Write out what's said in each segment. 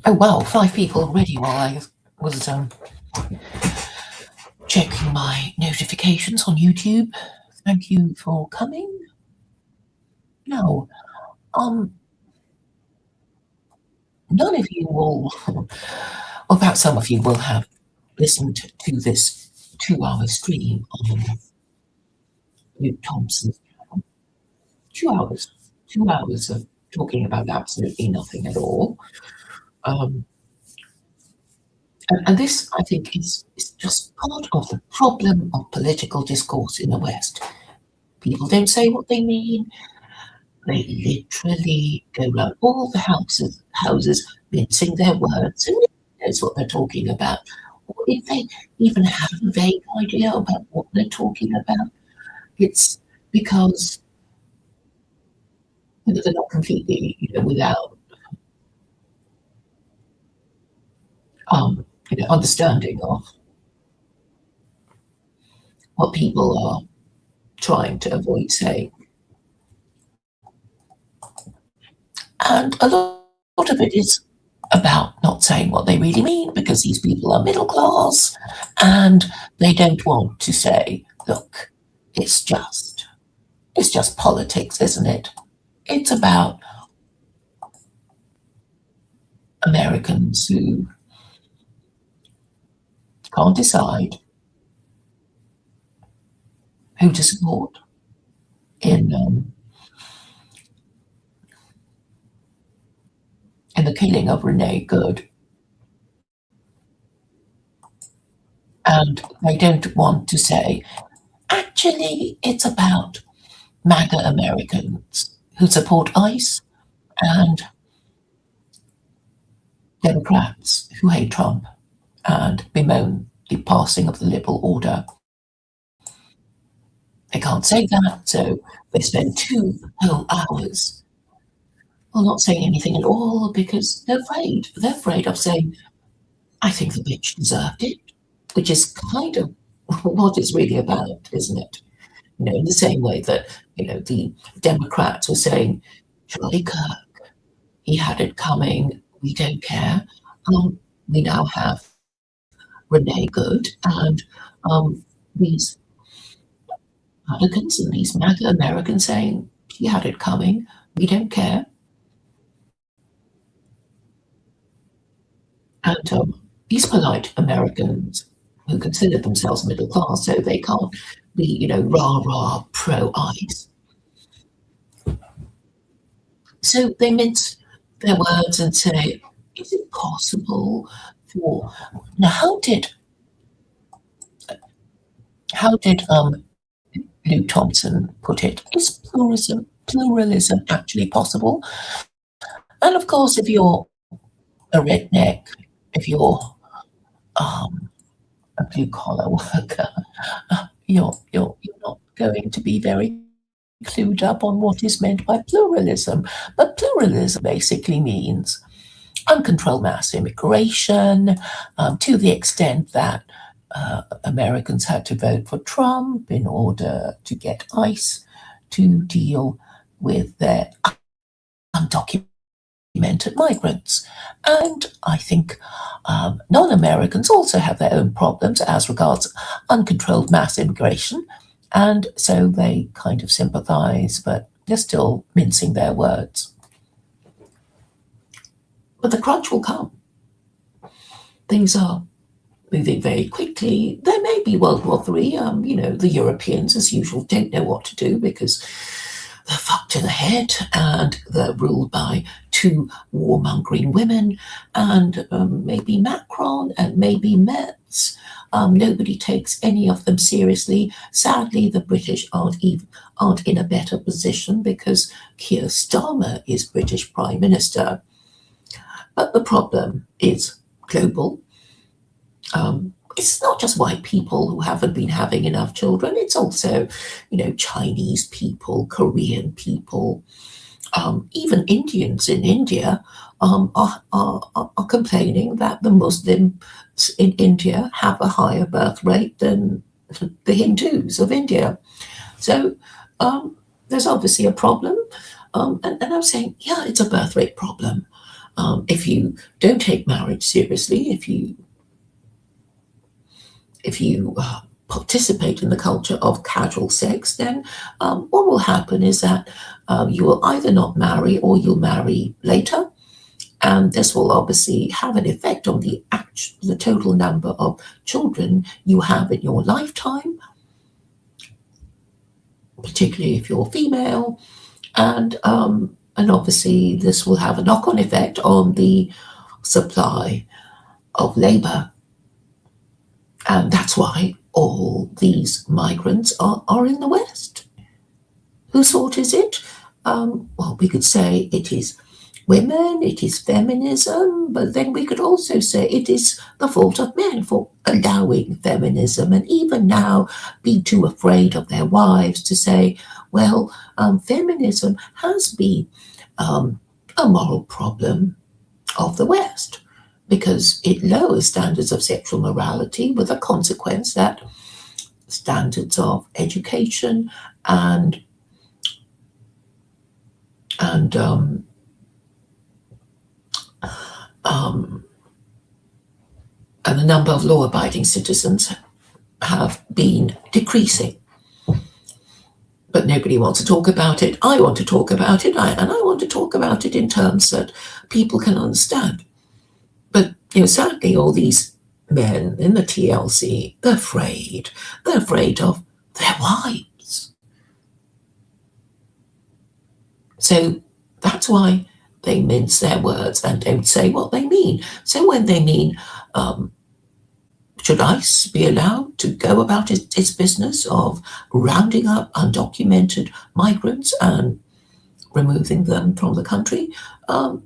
Oh wow, 5 people already while I was checking my notifications on YouTube. Thank you for coming. Now, um, none of you will, or perhaps some of you will have listened to this 2 hour stream on Luke Thompson's channel. 2 hours, 2 hours of talking about absolutely nothing at all. And this, I think, is just part of the problem of political discourse in the West. People don't say what they mean. They literally go around all the houses mincing their words, and nobody knows what they're talking about. Or if they even have a vague idea about what they're talking about, it's because they're not completely, without understanding of what people are trying to avoid saying. And a lot of it is about not saying what they really mean because these people are middle class and they don't want to say, look, it's just politics, isn't it? It's about Americans who can't decide who to support in the killing of Renee Good. And they don't want to say, actually, it's about MAGA Americans who support ICE and Democrats who hate Trump and bemoan the passing of the liberal order. They can't say that, so they spend 2 whole hours not saying anything at all because they're afraid. They're afraid of saying, I think the bitch deserved it, which is kind of what it's really about, isn't it? In the same way that, the Democrats were saying, Charlie Kirk, he had it coming, we don't care. We now have Renee Good and these Republicans and these MAGA Americans saying, he had it coming, we don't care. And these polite Americans who consider themselves middle class, so they can't be, rah-rah pro-ICE. So they mince their words and say, is it possible for... Now, how did Luke Thompson put it? Is pluralism actually possible? And of course, if you're a redneck, if you're a blue-collar worker, you're not going to be very clued up on what is meant by pluralism. But pluralism basically means uncontrolled mass immigration, to the extent that Americans had to vote for Trump in order to get ICE to deal with their undocumented migrants. And I think non-Americans also have their own problems as regards uncontrolled mass immigration, and so they kind of sympathize, but they're still mincing their words. But the crunch will come. Things are moving very quickly. There may be World War III. The Europeans, as usual, don't know what to do because they're fucked in the head and they're ruled by 2 warmongering women and maybe Macron and maybe Metz. Nobody takes any of them seriously. Sadly, the British aren't in a better position because Keir Starmer is British Prime Minister. But the problem is global. It's not just white people who haven't been having enough children. It's also, Chinese people, Korean people, even Indians in India are complaining that the Muslims in India have a higher birth rate than the Hindus of India. So there's obviously a problem. And I'm saying, yeah, it's a birth rate problem. If you don't take marriage seriously, if you participate in the culture of casual sex, then what will happen is that you will either not marry or you'll marry later. And this will obviously have an effect on the total number of children you have in your lifetime, particularly if you're female. And obviously this will have a knock-on effect on the supply of labor. And that's why all these migrants are in the West. Whose fault is it? Well, we could say it is women, it is feminism, but then we could also say it is the fault of men for allowing feminism, and even now be too afraid of their wives to say, well, feminism has been a moral problem of the West because it lowers standards of sexual morality, with a consequence that standards of education and the number of law-abiding citizens have been decreasing. But nobody wants to talk about it. I want to talk about it, and I want to talk about it in terms that people can understand. But sadly, all these men in the TLC, they're afraid. They're afraid of their wives. So that's why they mince their words and don't say what they mean. So when they mean, should ICE be allowed to go about its business of rounding up undocumented migrants and removing them from the country? Well,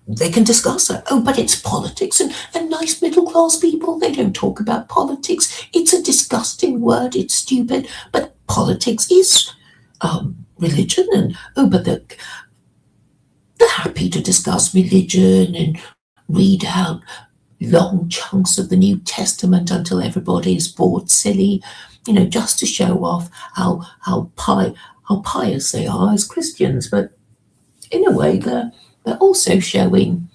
they can discuss that. Oh, but it's politics, and nice middle-class people, they don't talk about politics. It's a disgusting word, it's stupid, but politics is religion, and but they're happy to discuss religion and read out long chunks of the New Testament until everybody is bored silly, just to show off how pious they are as Christians. But in a way, they're also showing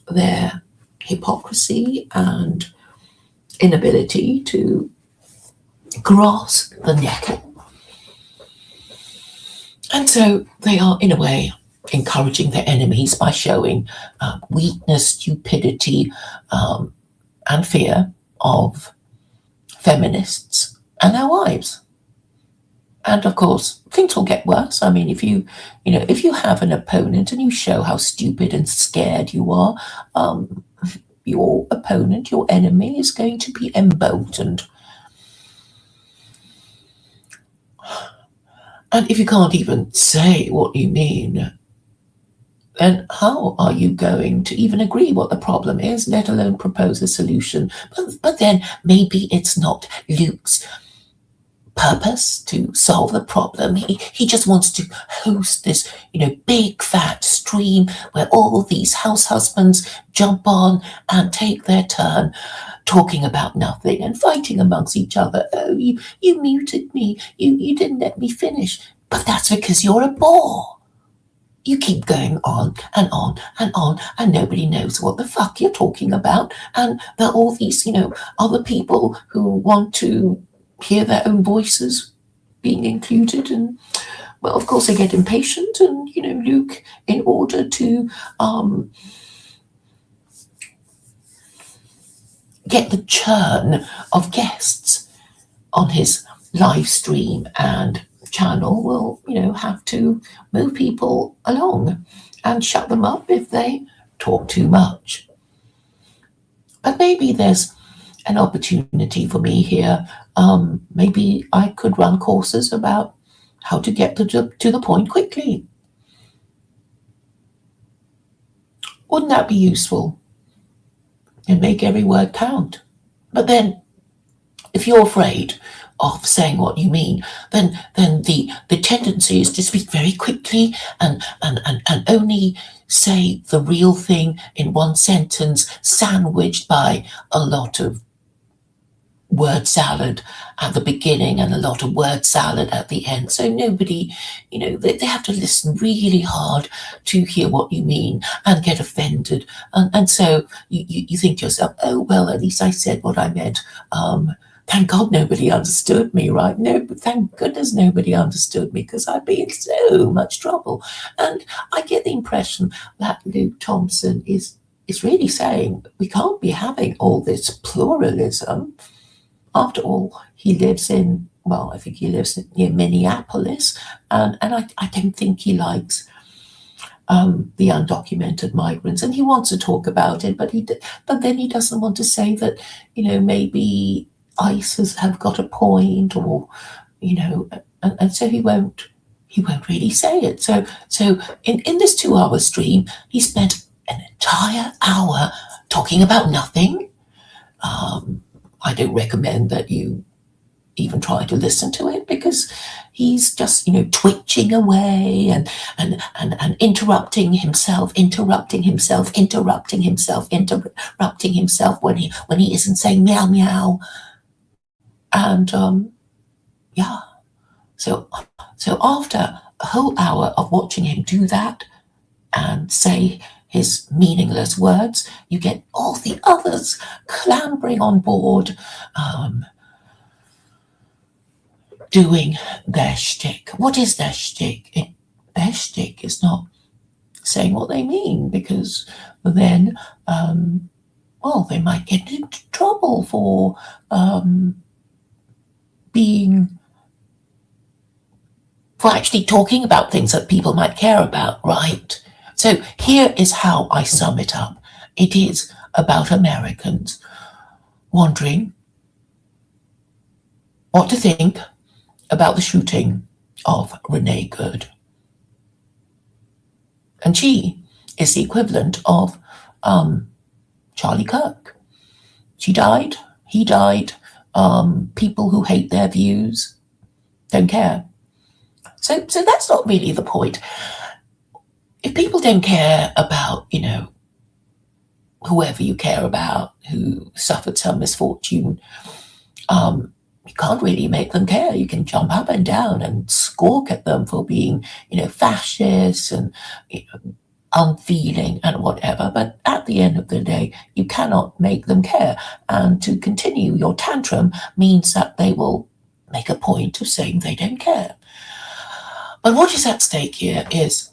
their hypocrisy and inability to grasp the nettle. And so they are, in a way, encouraging their enemies by showing weakness, stupidity, and fear of feminists and their wives. And of course, things will get worse. I mean, if you have an opponent and you show how stupid and scared you are, your opponent, your enemy, is going to be emboldened. And if you can't even say what you mean, then how are you going to even agree what the problem is, let alone propose a solution? But then maybe it's not Luke's purpose to solve the problem. He just wants to host this, big fat stream where all these house husbands jump on and take their turn talking about nothing and fighting amongst each other. Oh, you muted me. You didn't let me finish. But that's because you're a bore. You keep going on and on and on, and nobody knows what the fuck you're talking about. And there are all these, other people who want to hear their own voices being included. And, well, of course, they get impatient. And, Luke, in order to get the churn of guests on his live stream and channel, will have to move people along and shut them up if they talk too much. But maybe there's an opportunity for me here. Maybe I could run courses about how to get to the point quickly. Wouldn't that be useful? And make every word count. But then, if you're afraid of saying what you mean, then the tendency is to speak very quickly and only say the real thing in one sentence, sandwiched by a lot of word salad at the beginning and a lot of word salad at the end. So nobody, they have to listen really hard to hear what you mean and get offended. And so you think to yourself, oh, well, at least I said what I meant. Thank God nobody understood me, right? No, thank goodness nobody understood me, because I'd be in so much trouble. And I get the impression that Luke Thompson is really saying we can't be having all this pluralism. After all, he lives in, well, I think he lives near Minneapolis, and I don't think he likes the undocumented migrants, and he wants to talk about it, but then he doesn't want to say that, maybe ICE have got a point, or, and so he won't really say it. So in this 2-hour stream, he spent an entire hour talking about nothing. I don't recommend that you even try to listen to it, because he's just, twitching away and interrupting himself when he isn't saying meow meow. And yeah, so after a whole hour of watching him do that and say his meaningless words, you get all the others clambering on board, doing their shtick. What is their shtick? Their shtick is not saying what they mean, because then, they might get into trouble for actually talking about things that people might care about, right? So here is how I sum it up. It is about Americans wondering what to think about the shooting of Renee Good. And she is the equivalent of Charlie Kirk. She died, he died, people who hate their views don't care. So that's not really the point. If people don't care about, whoever you care about who suffered some misfortune, you can't really make them care. You can jump up and down and squawk at them for being, fascist and unfeeling and whatever. But at the end of the day, you cannot make them care. And to continue your tantrum means that they will make a point of saying they don't care. But what is at stake here is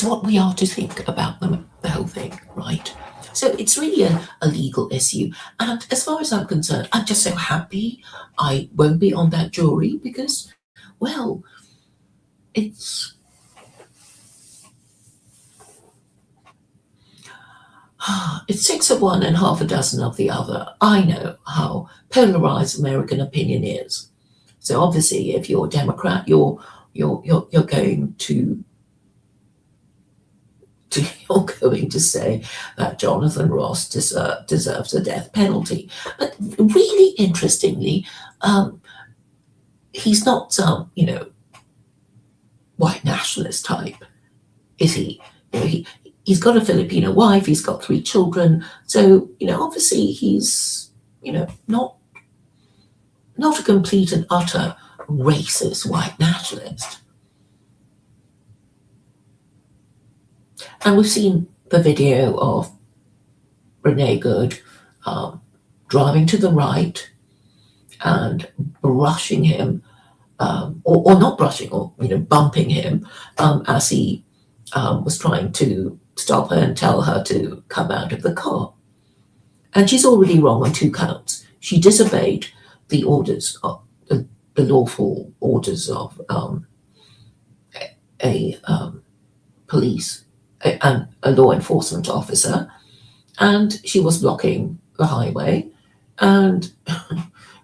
what we are to think about the whole thing, right? So it's really a legal issue. And as far as I'm concerned, I'm just so happy I won't be on that jury, because, well, it's six of one and half a dozen of the other. I know how polarized American opinion is. So obviously, if you're a Democrat, you're going to say that Jonathan Ross deserves a death penalty. But really interestingly, he's not some, white nationalist type, is he? He's got a Filipino wife, he's got 3 children. So, obviously he's, not a complete and utter racist white nationalist. And we've seen the video of Renee Good driving to the right and brushing him, or not brushing, or bumping him as he was trying to stop her and tell her to come out of the car. And she's already wrong on 2 counts. She disobeyed the orders of the lawful orders of a police and a law enforcement officer, and she was blocking the highway. And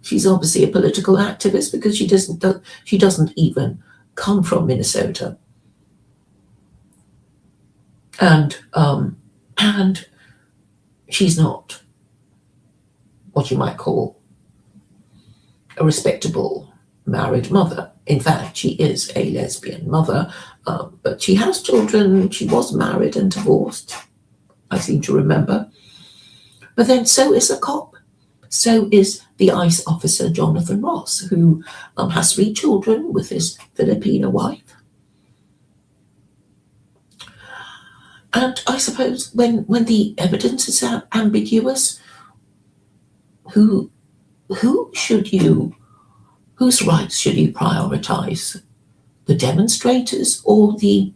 she's obviously a political activist, because she doesn't even come from Minnesota, and she's not what you might call a respectable married mother. In fact, she is a lesbian mother, but she has children. She was married and divorced. I seem to remember. But then so is a cop. So is the ICE officer, Jonathan Ross, who has 3 children with his Filipino wife. And I suppose when the evidence is ambiguous, who should you, whose rights should you prioritize? The demonstrators or the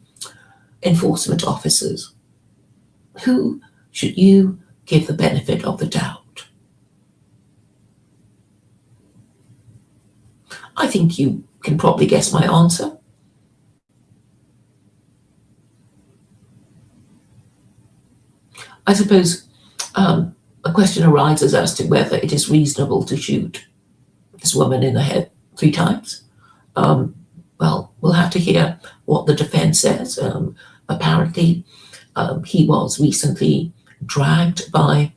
enforcement officers? Who should you give the benefit of the doubt? I think you can probably guess my answer. I suppose a question arises as to whether it is reasonable to shoot this woman in the head 3 times. Well, we'll have to hear what the defense says. Apparently, he was recently dragged by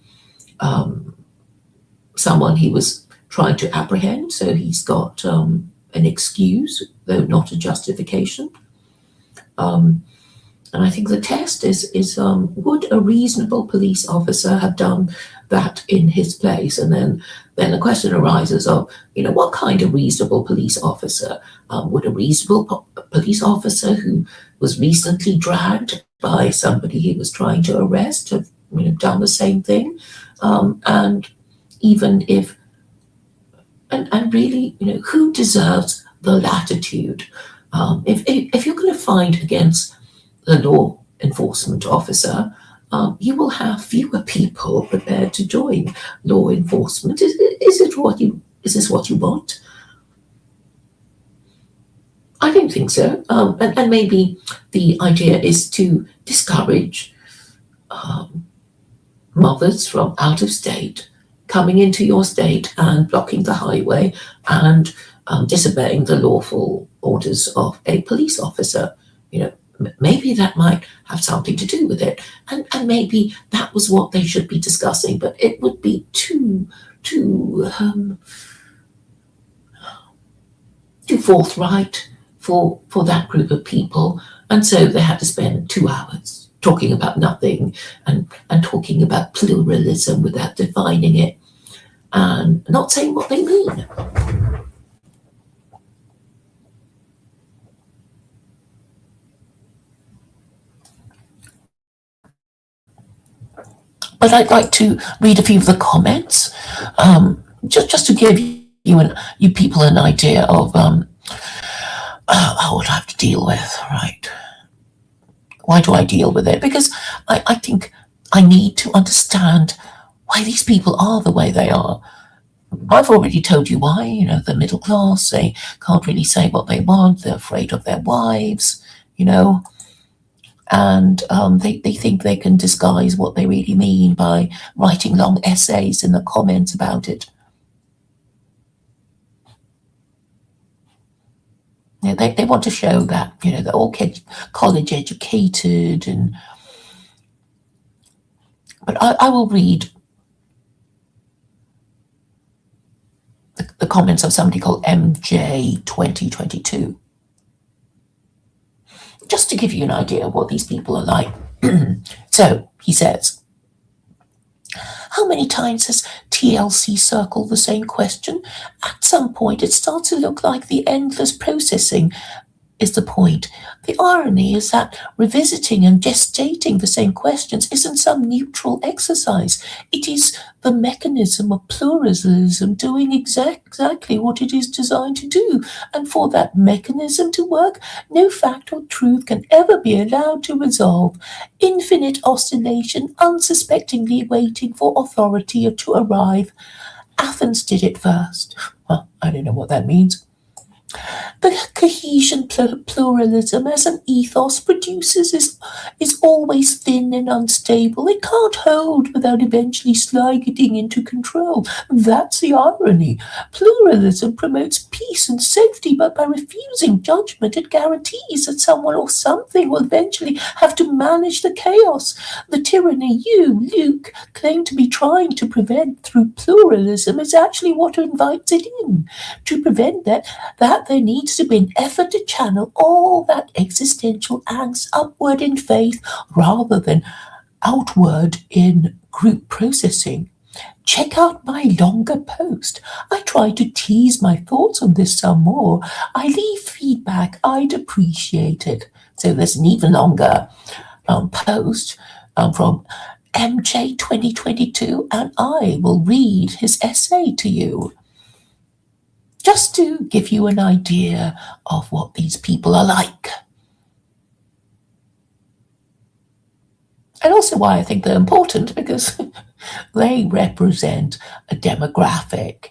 someone he was trying to apprehend, so he's got an excuse, though not a justification. And I think the test is would a reasonable police officer have done that in his place? And then the question arises of, what kind of reasonable police officer? Would a reasonable police officer who was recently dragged by somebody he was trying to arrest have done the same thing? And even if, and really, who deserves the latitude? If you're going to find against the law enforcement officer, you will have fewer people prepared to join law enforcement. Is this what you want? I don't think so. And maybe the idea is to discourage mothers from out of state coming into your state and blocking the highway and disobeying the lawful orders of a police officer. Maybe that might have something to do with it, and maybe that was what they should be discussing. But it would be too forthright for that group of people, and so they had to spend 2 hours talking about nothing and talking about pluralism without defining it and not saying what they mean. But I'd like to read a few of the comments, just to give you people an idea of what I have to deal with. Right? Why do I deal with it? Because I think I need to understand why these people are the way they are. I've already told you why. The middle class, they can't really say what they want. They're afraid of their wives. And they think they can disguise what they really mean by writing long essays in the comments about it. They want to show that they're all college educated, but I will read the comments of somebody called MJ 2022. Just to give you an idea of what these people are like. So, he says, how many times has TLC circled the same question? At some point, it starts to look like the endless processing is the point. The irony is that revisiting and gestating the same questions isn't some neutral exercise. It is the mechanism of pluralism doing exactly what it is designed to do. And for that mechanism to work, no fact or truth can ever be allowed to resolve. Infinite oscillation, unsuspectingly waiting for authority to arrive. Athens did it first. Well, I don't know what that means. The cohesion pluralism as an ethos produces is always thin and unstable. It can't hold without eventually sliding into control. That's the irony. Pluralism promotes peace and safety, but by refusing judgment, it guarantees that someone or something will eventually have to manage the chaos. The tyranny you, Luke, claim to be trying to prevent through pluralism is actually what invites it in. To prevent that there needs to be an effort to channel all that existential angst upward in faith rather than outward in group processing. Check out my longer post. I try to tease my thoughts on this some more. I leave feedback. I'd appreciate it. So there's an even longer post from MJ 2022, and I will read his essay to you, just to give you an idea of what these people are like. And also why I think they're important, because they represent a demographic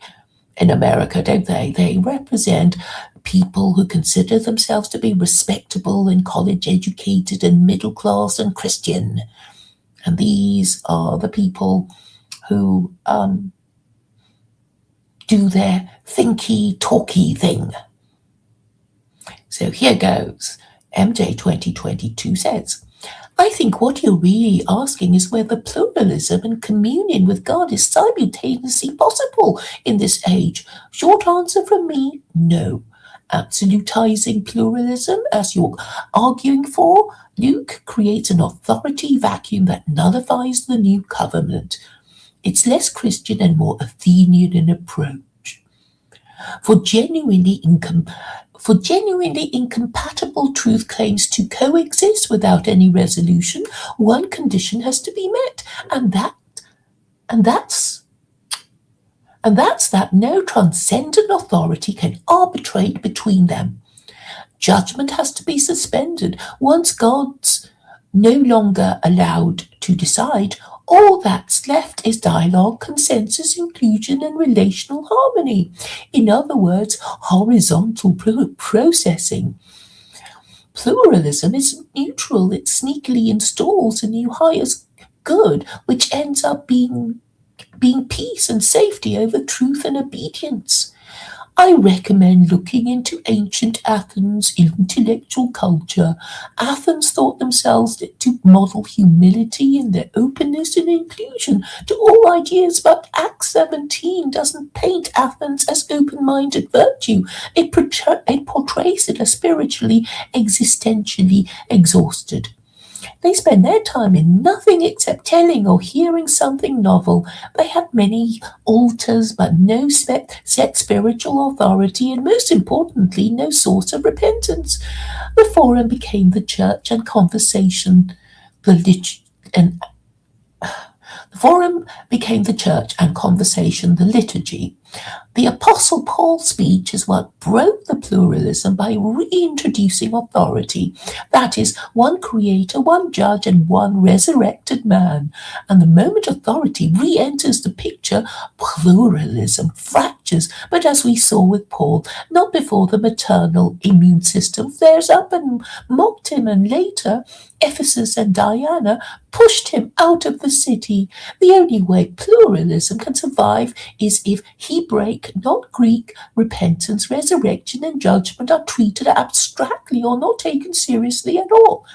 in America, don't they? They represent people who consider themselves to be respectable and college educated and middle class and Christian. And these are the people who do their thinky, talky thing. So here goes. MJ 2022 says, I think what you're really asking is whether pluralism and communion with God is simultaneously possible in this age. Short answer from me, no. Absolutizing pluralism, as you're arguing for, Luke, creates an authority vacuum that nullifies the new covenant. It's less Christian and more Athenian in approach. For genuinely incompatible truth claims to coexist without any resolution, one condition has to be met, and that's that no transcendent authority can arbitrate between them. Judgment has to be suspended. Once God's no longer allowed to decide, all that's left is dialogue, consensus, inclusion, and relational harmony. In other words, horizontal processing. Pluralism is neutral. It sneakily installs a new highest good, which ends up being peace and safety over truth and obedience. I recommend looking into ancient Athens' intellectual culture. Athens thought themselves to model humility in their openness and inclusion to all ideas, but Acts 17 doesn't paint Athens as open-minded virtue. It portrays it as spiritually, existentially exhausted. They spend their time in nothing except telling or hearing something novel. They have many altars, but no set spiritual authority, and most importantly, no source of repentance. The forum became the church and conversation, the forum became the church and conversation, the liturgy. The Apostle Paul's speech is what broke the pluralism by reintroducing authority. That is, one creator, one judge, and one resurrected man. And the moment authority re-enters the picture, pluralism fractures. But as we saw with Paul, not before the maternal immune system flares up and mocked him, and later Ephesus and Diana pushed him out of the city. The only way pluralism can survive is if Hebraic, not Greek, repentance, resurrection, and judgment are treated abstractly or not taken seriously at all.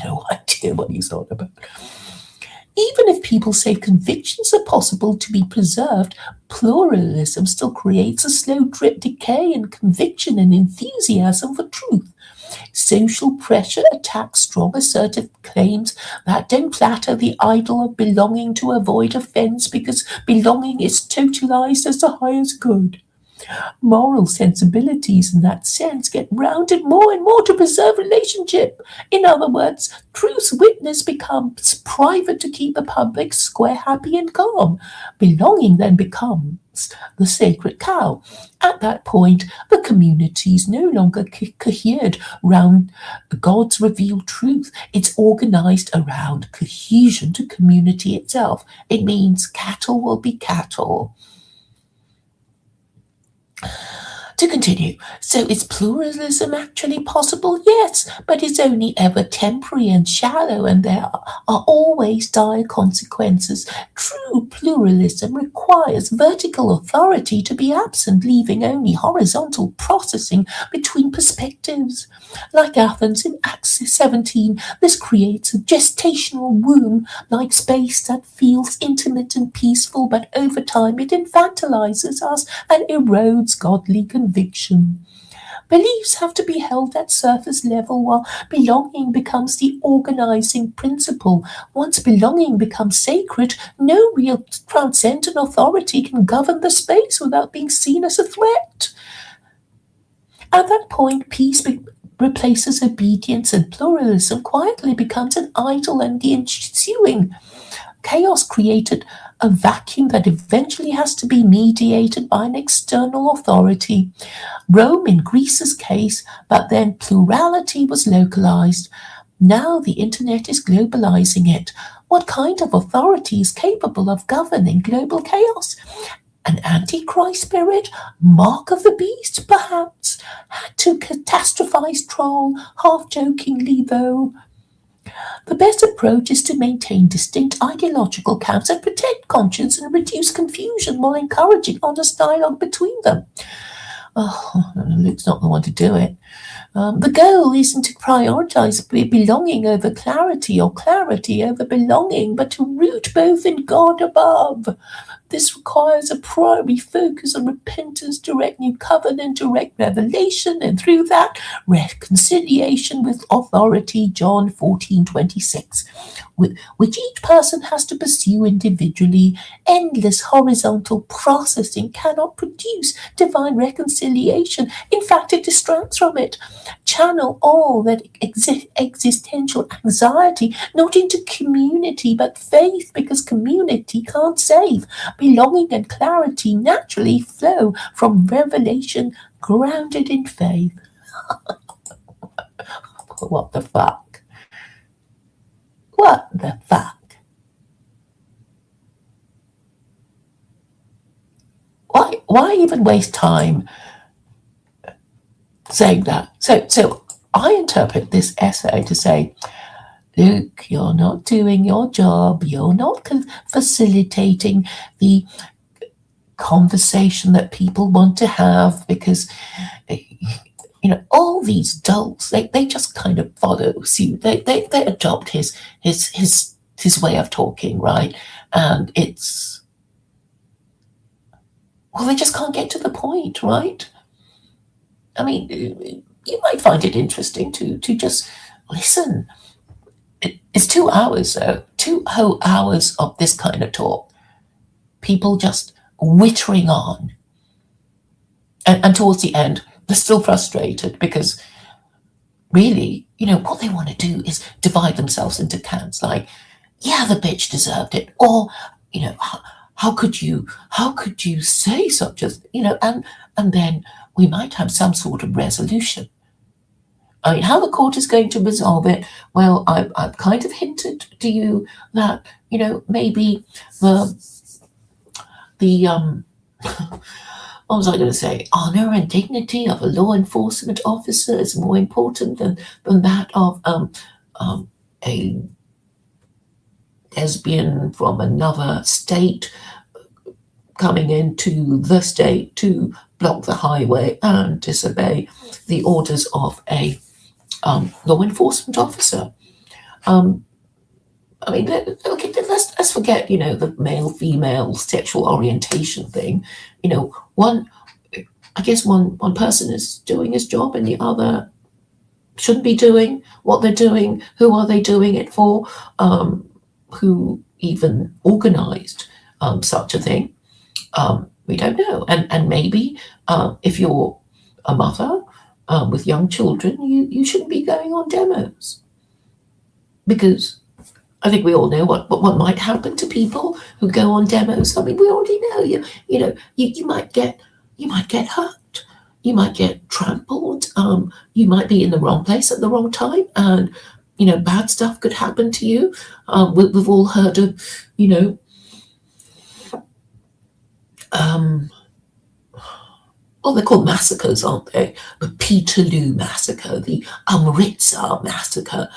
No idea what he's on about. Even if people say convictions are possible to be preserved, pluralism still creates a slow drip decay in conviction and enthusiasm for truth. Social pressure attacks strong assertive claims that don't flatter the idol of belonging to avoid offense, because belonging is totalized as the highest good. Moral sensibilities in that sense get rounded more and more to preserve relationship. In other words, truth's witness becomes private to keep the public square, happy, and calm. Belonging then becomes the sacred cow. At that point, the community is no longer cohered round God's revealed truth. It's organized around cohesion to community itself. It means cattle will be cattle. To continue, so is pluralism actually possible? Yes, but it's only ever temporary and shallow, and there are always dire consequences. True pluralism requires vertical authority to be absent, leaving only horizontal processing between perspectives. Like Athens in Acts 17, this creates a gestational womb-like space that feels intimate and peaceful, but over time it infantilizes us and erodes godly conviction. Beliefs have to be held at surface level while belonging becomes the organizing principle. Once belonging becomes sacred, no real transcendent authority can govern the space without being seen as a threat. At that point, peace replaces obedience and pluralism quietly becomes an idol, and the ensuing chaos created a vacuum that eventually has to be mediated by an external authority. Rome in Greece's case, but then plurality was localized. Now the internet is globalizing it. What kind of authority is capable of governing global chaos? An antichrist spirit, mark of the beast, perhaps, had to catastrophize troll, half jokingly though. The best approach is to maintain distinct ideological camps and protect conscience and reduce confusion while encouraging honest dialogue between them. Oh, Luke's not the one to do it. The goal isn't to prioritize belonging over clarity or clarity over belonging, but to root both in God above. This requires a primary focus on repentance, direct new covenant, direct revelation, and through that, reconciliation with authority, John 14:26, which each person has to pursue individually. Endless horizontal processing cannot produce divine reconciliation. In fact, it distracts from it. Channel all that existential anxiety not into community but faith, because community can't save. Belonging and clarity naturally flow from revelation grounded in faith. What the fuck? What the fuck? Why even waste time saying that? So I interpret this essay to say, Luke, you're not doing your job. You're not facilitating the conversation that people want to have, because all these dolts, they just kind of follow suit. They adopt his way of talking, right? And it's, well, they just can't get to the point, right? I mean, you might find it interesting to just listen. It's 2 hours, though. 2 whole hours of this kind of talk. People just wittering on. And towards the end, they're still frustrated because really, what they want to do is divide themselves into camps. Like, yeah, the bitch deserved it. Or, how could you say such a, and then we might have some sort of resolution. I mean, how the court is going to resolve it, well, I've kind of hinted to you that, maybe the what was I going to say? Honor and dignity of a law enforcement officer is more important than that of a lesbian from another state coming into the state to block the highway and disobey the orders of a law enforcement officer. I mean, okay, let's forget, the male-female sexual orientation thing. One person is doing his job and the other shouldn't be doing what they're doing. Who are they doing it for? Who even organized such a thing? We don't know. And maybe if you're a mother with young children, you shouldn't be going on demos, because I think we all know what might happen to people who go on demos. I mean, we already know you might get hurt, you might get trampled, you might be in the wrong place at the wrong time, and bad stuff could happen to you. We've all heard of well, they're called massacres, aren't they? The Peterloo massacre, the Amritsar massacre.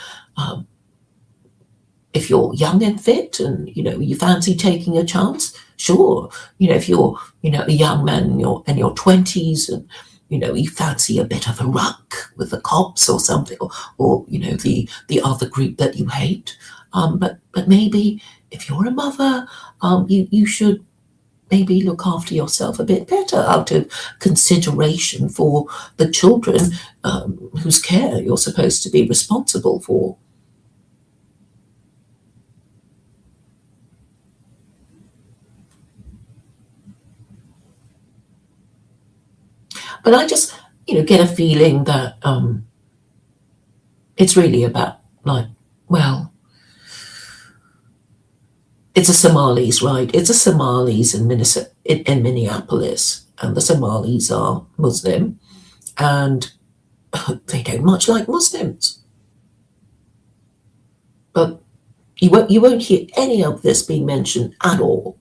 If you're young and fit and, you fancy taking a chance, sure. If you're, a young man in your 20s and, you fancy a bit of a ruck with the cops or something, or the other group that you hate. But maybe if you're a mother, you should maybe look after yourself a bit better out of consideration for the children whose care you're supposed to be responsible for. But I just, get a feeling that it's really about, like, well, it's the Somalis, right? It's the Somalis in Minneapolis, and the Somalis are Muslim, and they don't much like Muslims. But you won't hear any of this being mentioned at all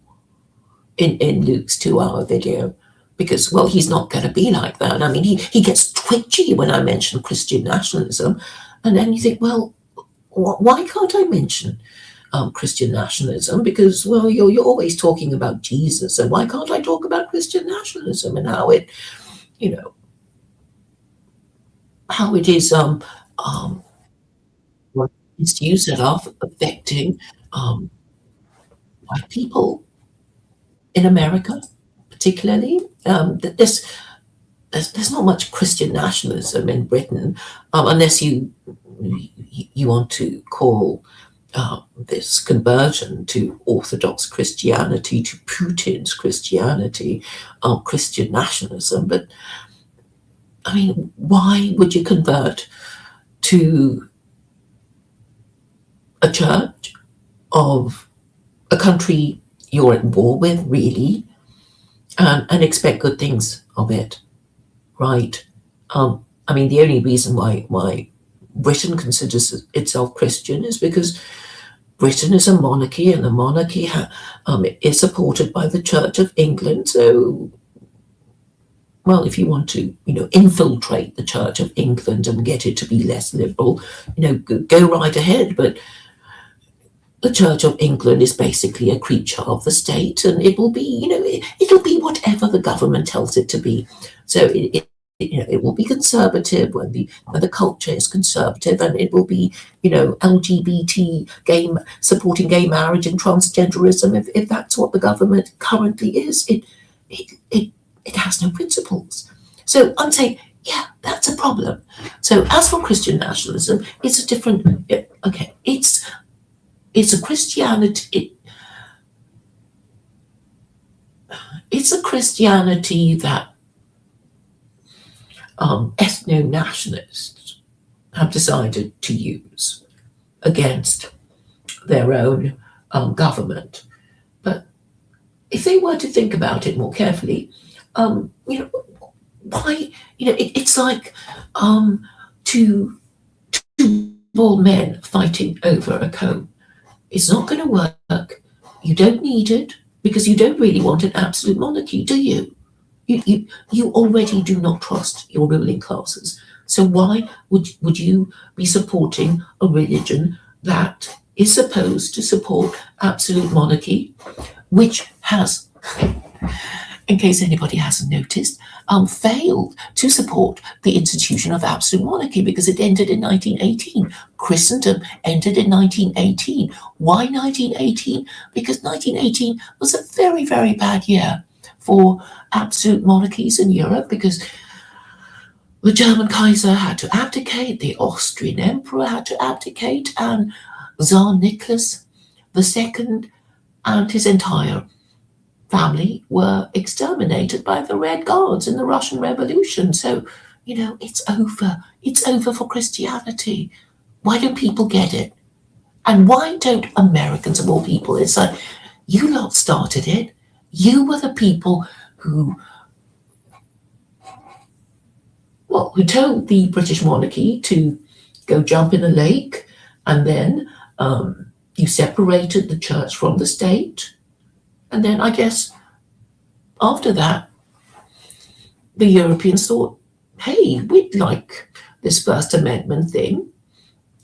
in Luke's 2-hour video, because, well, he's not going to be like that. I mean, he gets twitchy when I mention Christian nationalism, and then you think, well, why can't I mention Christian nationalism? Because, well, you're always talking about Jesus, so why can't I talk about Christian nationalism and how it, how it is issues that are affecting white people in America, particularly. There's not much Christian nationalism in Britain, unless you want to call this conversion to Orthodox Christianity, to Putin's Christianity, Christian nationalism. But I mean, why would you convert to a church of a country you're at war with, really, and expect good things of it, right? I mean, the only reason why Britain considers itself Christian is because Britain is a monarchy, and the monarchy is supported by the Church of England. So, well, if you want to, infiltrate the Church of England and get it to be less liberal, go right ahead. But the Church of England is basically a creature of the state, and it will be, it'll be whatever the government tells it to be. So it will be conservative when the culture is conservative, and it will be, LGBT supporting gay marriage and transgenderism if that's what the government currently is. It has no principles. So I'm saying, yeah, that's a problem. So as for Christian nationalism, it's a different. Okay, it's a Christianity. It's a Christianity that ethno-nationalists have decided to use against their own government. But if they were to think about it more carefully, why? It's like two bald men fighting over a comb. It's not going to work. You don't need it, because you don't really want an absolute monarchy, do you? You already do not trust your ruling classes. So why would you be supporting a religion that is supposed to support absolute monarchy, which has, in case anybody hasn't noticed, failed to support the institution of absolute monarchy, because it ended in 1918. Christendom ended in 1918. Why 1918? Because 1918 was a very, very bad year for absolute monarchies in Europe, because the German Kaiser had to abdicate, the Austrian Emperor had to abdicate, and Tsar Nicholas II and his entire family were exterminated by the Red Guards in the Russian Revolution. So, it's over. It's over for Christianity. Why don't people get it? And why don't Americans, of all people, it's like, you lot started it. You were the people who told the British monarchy to go jump in a lake, and then you separated the church from the state. And then I guess after that, the Europeans thought, hey, we'd like this First Amendment thing.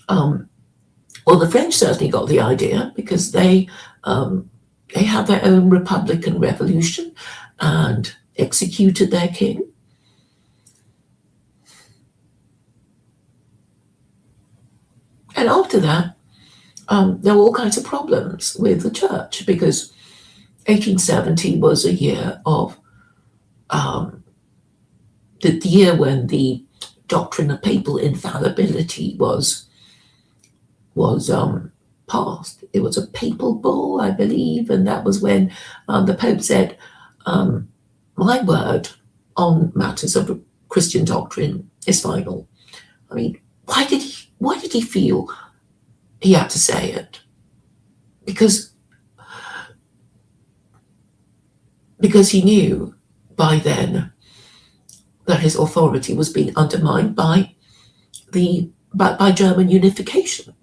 Well, the French certainly got the idea, because they had their own Republican revolution and executed their king. And after that, there were all kinds of problems with the church, because 1870 was a year of the year when the doctrine of papal infallibility was passed. It was a papal bull, I believe, and that was when the Pope said, "My word on matters of Christian doctrine is final." I mean, why did he feel he had to say it? Because he knew by then that his authority was being undermined by German unification.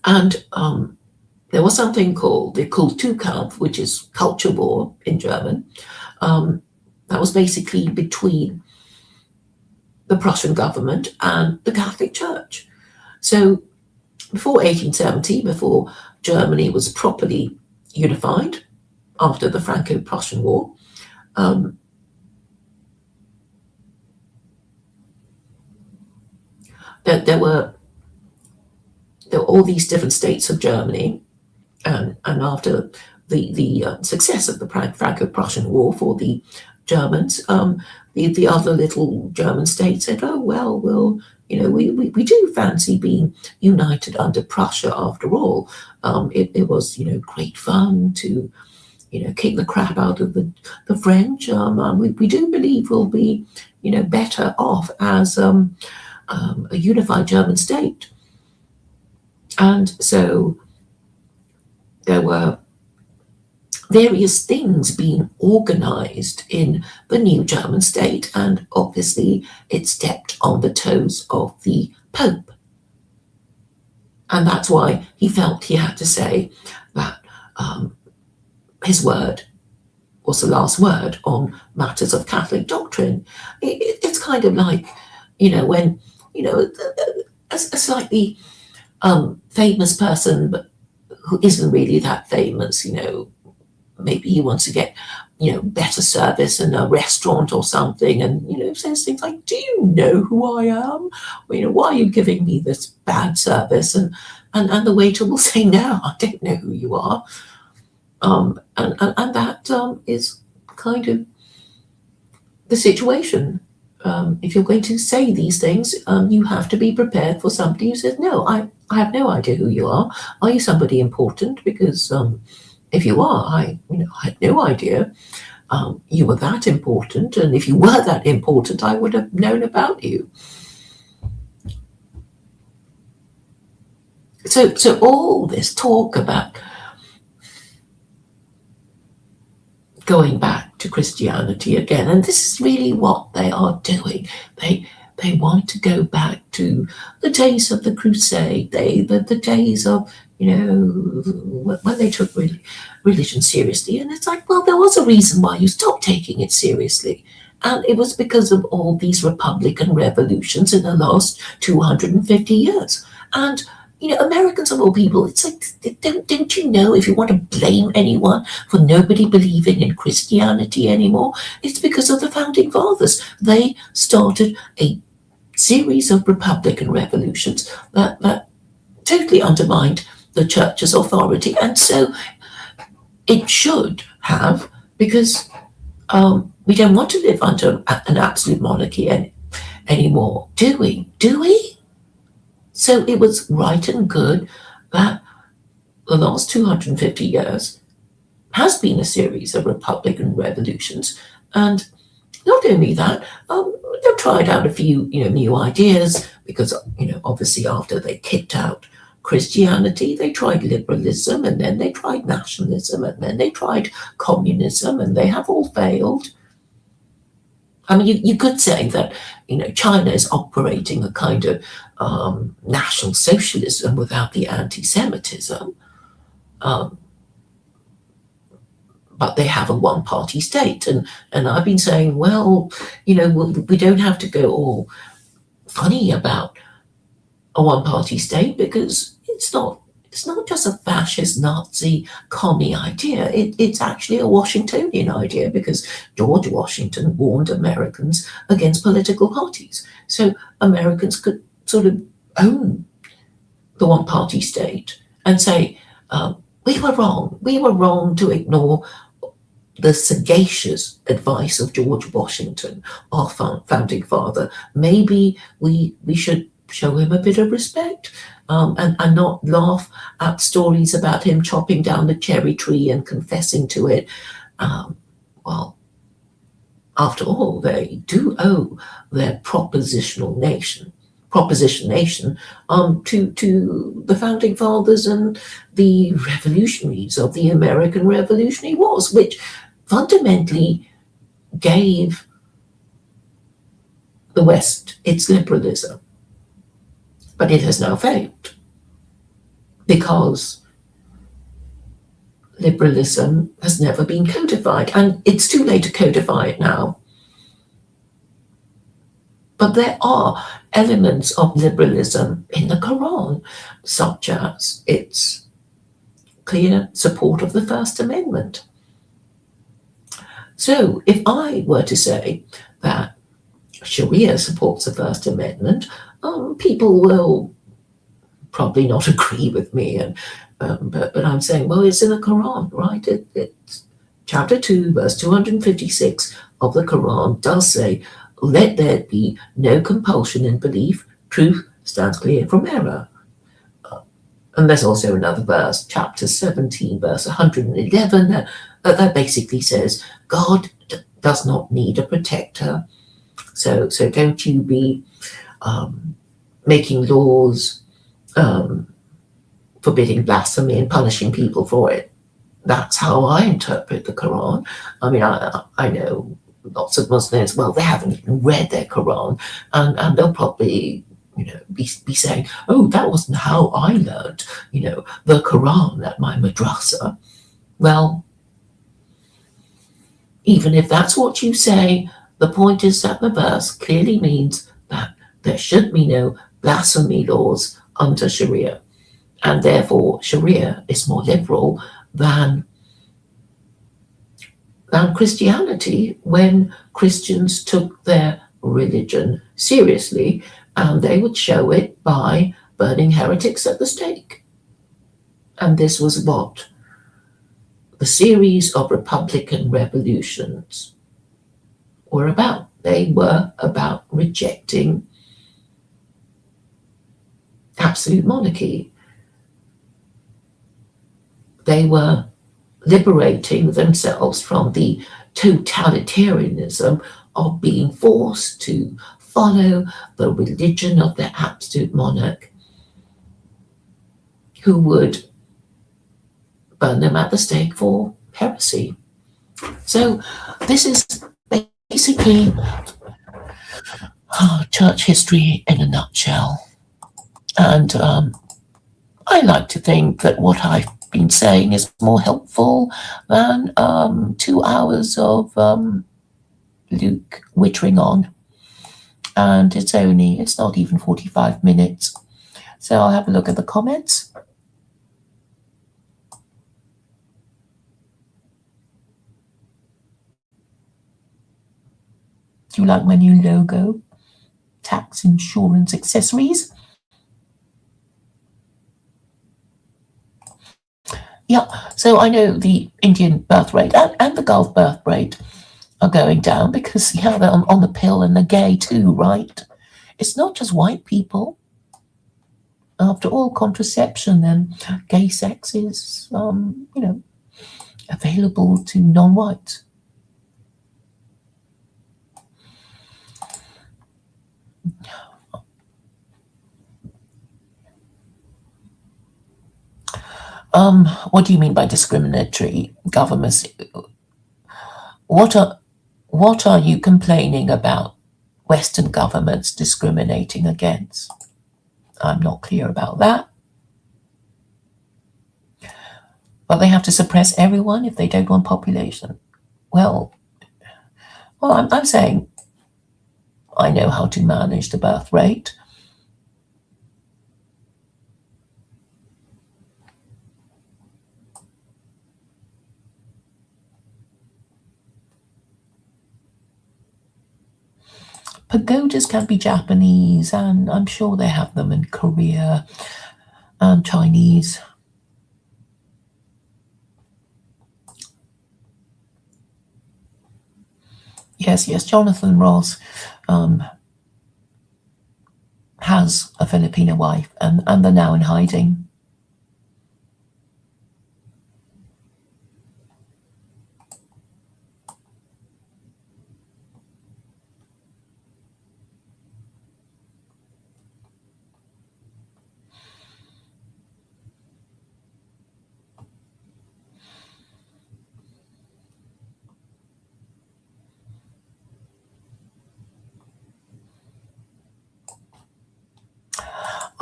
And there was something called the Kulturkampf, which is culture war in German. That was basically between the Prussian government and the Catholic Church. So before 1870, before Germany was properly unified after the Franco-Prussian War, there were all these different states of Germany, and after the success of the Franco-Prussian War for the Germans, the other little German states said, "Oh well, we do fancy being united under Prussia after all. It was great fun to kick the crap out of the French. We do believe we'll be better off as a unified German state." And so there were various things being organized in the new German state, and obviously it stepped on the toes of the Pope. And that's why he felt he had to say that his word was the last word on matters of Catholic doctrine. It's kind of like, when, a slightly famous person, but who isn't really that famous, maybe he wants to get, better service in a restaurant or something, and, says things like, "Do you know who I am? Why are you giving me this bad service?" And the waiter will say, "No, I don't know who you are." And that is kind of the situation. If you're going to say these things, you have to be prepared for somebody who says, "No, I have no idea who you are. Are you somebody important? Because if you are, I had no idea you were that important. And if you were that important, I would have known about you." So all this talk about going back to Christianity again, and this is really what they are doing. They want to go back to the days of the Crusade, the days of when they took religion seriously. And it's like, well, there was a reason why you stopped taking it seriously, and it was because of all these Republican revolutions in the last 250 years. And Americans of all people, it's like, don't you know, if you want to blame anyone for nobody believing in Christianity anymore, it's because of the Founding Fathers. They started a series of Republican revolutions that totally undermined the church's authority. And so it should have, because we don't want to live under an absolute monarchy anymore, do we? Do we? So it was right and good that the last 250 years has been a series of Republican revolutions. And not only that, they've tried out a few new ideas, because obviously after they kicked out Christianity, they tried liberalism, and then they tried nationalism, and then they tried communism, and they have all failed. I mean, you could say that China is operating a kind of national socialism without the anti-Semitism, but they have a one-party state, and I've been saying, well, we don't have to go all funny about a one-party state, because it's not just a fascist Nazi commie idea. It's actually a Washingtonian idea, because George Washington warned Americans against political parties. So Americans could sort of own the one-party state and say, we were wrong. We were wrong to ignore the sagacious advice of George Washington, our founding father. Maybe we should show him a bit of respect, and not laugh at stories about him chopping down the cherry tree and confessing to it. Well, after all, they do owe their proposition nation, to the founding fathers and the revolutionaries of the American Revolutionary Wars, which fundamentally gave the West its liberalism. But it has now failed because liberalism has never been codified, and it's too late to codify it now. But there are elements of liberalism in the Quran, such as its clear support of the First Amendment. So if I were to say that Sharia supports the First Amendment, people will probably not agree with me, and but I'm saying, well, it's in the Quran, right? It's chapter 2, verse 256 of the Quran does say, let there be no compulsion in belief, truth stands clear from error. And there's also another verse, chapter 17, verse 111, that basically says, God does not need a protector. So don't you be making laws forbidding blasphemy and punishing people for it. That's how I interpret the Quran. I mean, I know lots of Muslims, well, they haven't even read their Quran, and they'll probably, be saying, oh, that wasn't how I learned, the Quran at my madrasa. Well, even if that's what you say, the point is that the verse clearly means that there should be no blasphemy laws under Sharia, and therefore Sharia is more liberal than Christianity when Christians took their religion seriously, and they would show it by burning heretics at the stake. And this was what the series of Republican revolutions were about. They were about rejecting absolute monarchy. They were liberating themselves from the totalitarianism of being forced to follow the religion of their absolute monarch, who would burn them at the stake for heresy. So this is basically church history in a nutshell. And I like to think that what I've been saying is more helpful than 2 hours of Luke wittering on. And it's not even 45 minutes. So I'll have a look at the comments. Do you like my new logo? Tax, insurance, accessories. Yeah, so I know the Indian birth rate and the Gulf birth rate are going down because, they're on the pill and they're gay too, right? It's not just white people. After all, contraception and gay sex is, available to non-whites. What do you mean by discriminatory governments? What are you complaining about Western governments discriminating against? I'm not clear about that. But they have to suppress everyone if they don't want population. Well, I'm saying I know how to manage the birth rate. Pagodas can be Japanese, and I'm sure they have them in Korea and Chinese. guess, yes, Jonathan Ross has a Filipino wife, and they're now in hiding.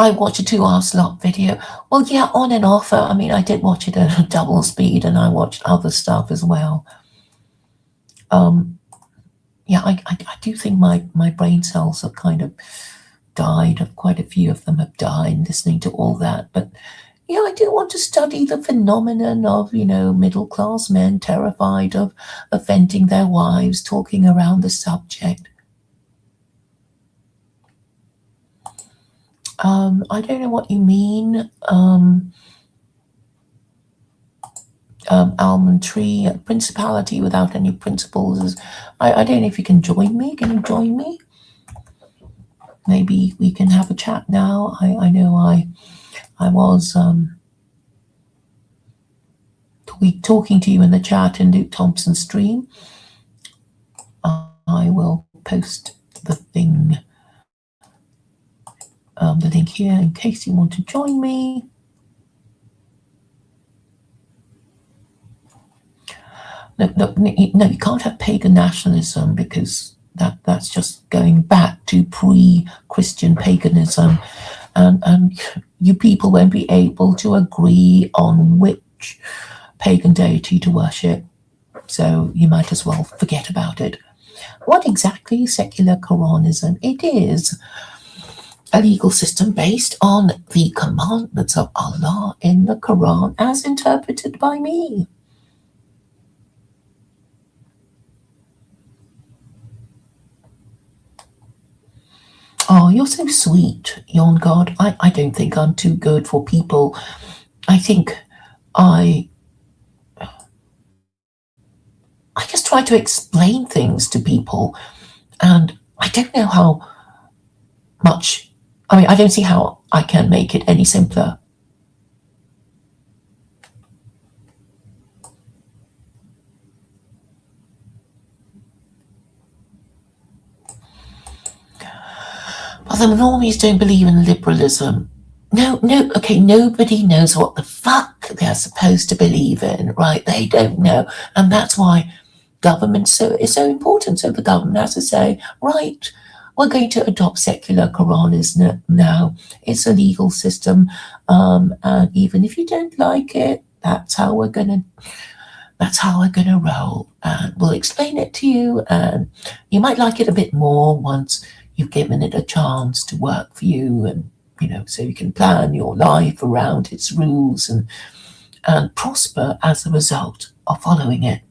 I watched a 2-hour slot video. Well, yeah, on and off. I mean, I did watch it at double speed, and I watched other stuff as well. Yeah, I do think my brain cells have kind of died. Quite a few of them have died listening to all that. But yeah, I do want to study the phenomenon of, middle-class men terrified of offending their wives, talking around the subject. I don't know what you mean. Almond tree, principality without any principles. I don't know if you can join me. Can you join me? Maybe we can have a chat now. I know I was talking to you in the chat in Luke Thompson's stream. I will post the thing. The link here in case you want to join me. No, you can't have pagan nationalism, because that's just going back to pre-Christian paganism, and you people won't be able to agree on which pagan deity to worship, so you might as well forget about it. What exactly is secular Quranism? It is a legal system based on the commandments of Allah in the Quran as interpreted by me. Oh, you're so sweet, Yon God. I don't think I'm too good for people. I think I just try to explain things to people, and I don't know how much. I mean, I don't see how I can make it any simpler. But the normies don't believe in liberalism. No, okay, nobody knows what the fuck they're supposed to believe in, right? They don't know. And that's why government is so important. So the government has to say, right, we're going to adopt secular Quranism now. It's a legal system, and even if you don't like it, that's how we're gonna roll. And we'll explain it to you, and you might like it a bit more once you've given it a chance to work for you, and so you can plan your life around its rules and prosper as a result of following it.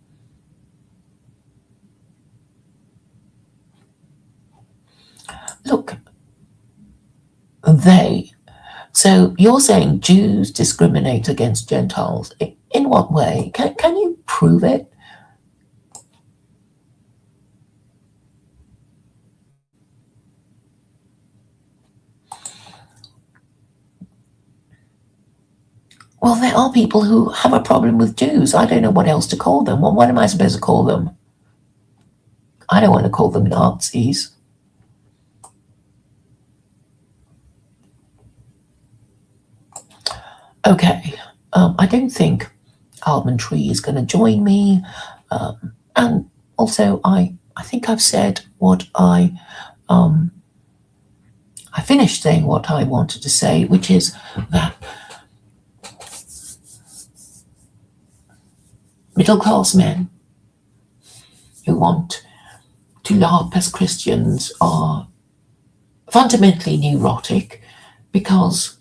Look, so you're saying Jews discriminate against Gentiles. In what way? Can you prove it? Well, there are people who have a problem with Jews. I don't know what else to call them. What am I supposed to call them? I don't want to call them Nazis. Okay, I don't think Almond Tree is going to join me. And also, I think I've said what I finished saying what I wanted to say, which is that middle-class men who want to LARP as Christians are fundamentally neurotic, because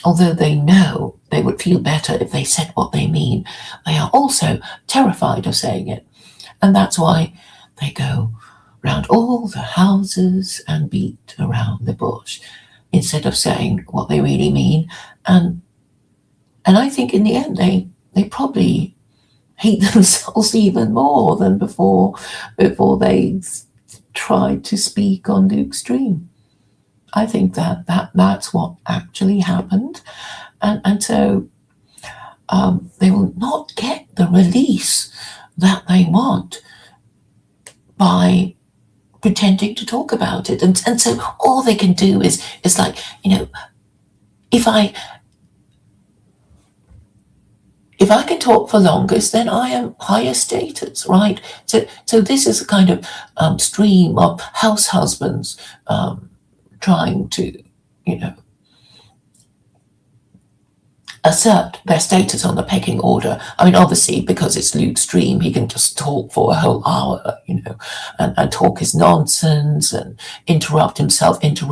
although they know they would feel better if they said what they mean, they are also terrified of saying it. And that's why they go round all the houses and beat around the bush instead of saying what they really mean. And I think in the end, they probably hate themselves even more than before they tried to speak on the extreme. I think that's what actually happened, and so they will not get the release that they want by pretending to talk about it, and so all they can do is like, if I can talk for longest, then I am higher status, right? So this is a kind of stream of house husbands trying to, assert their status on the pecking order. I mean, obviously, because it's Luke's stream, he can just talk for a whole hour, and talk his nonsense and interrupt himself, and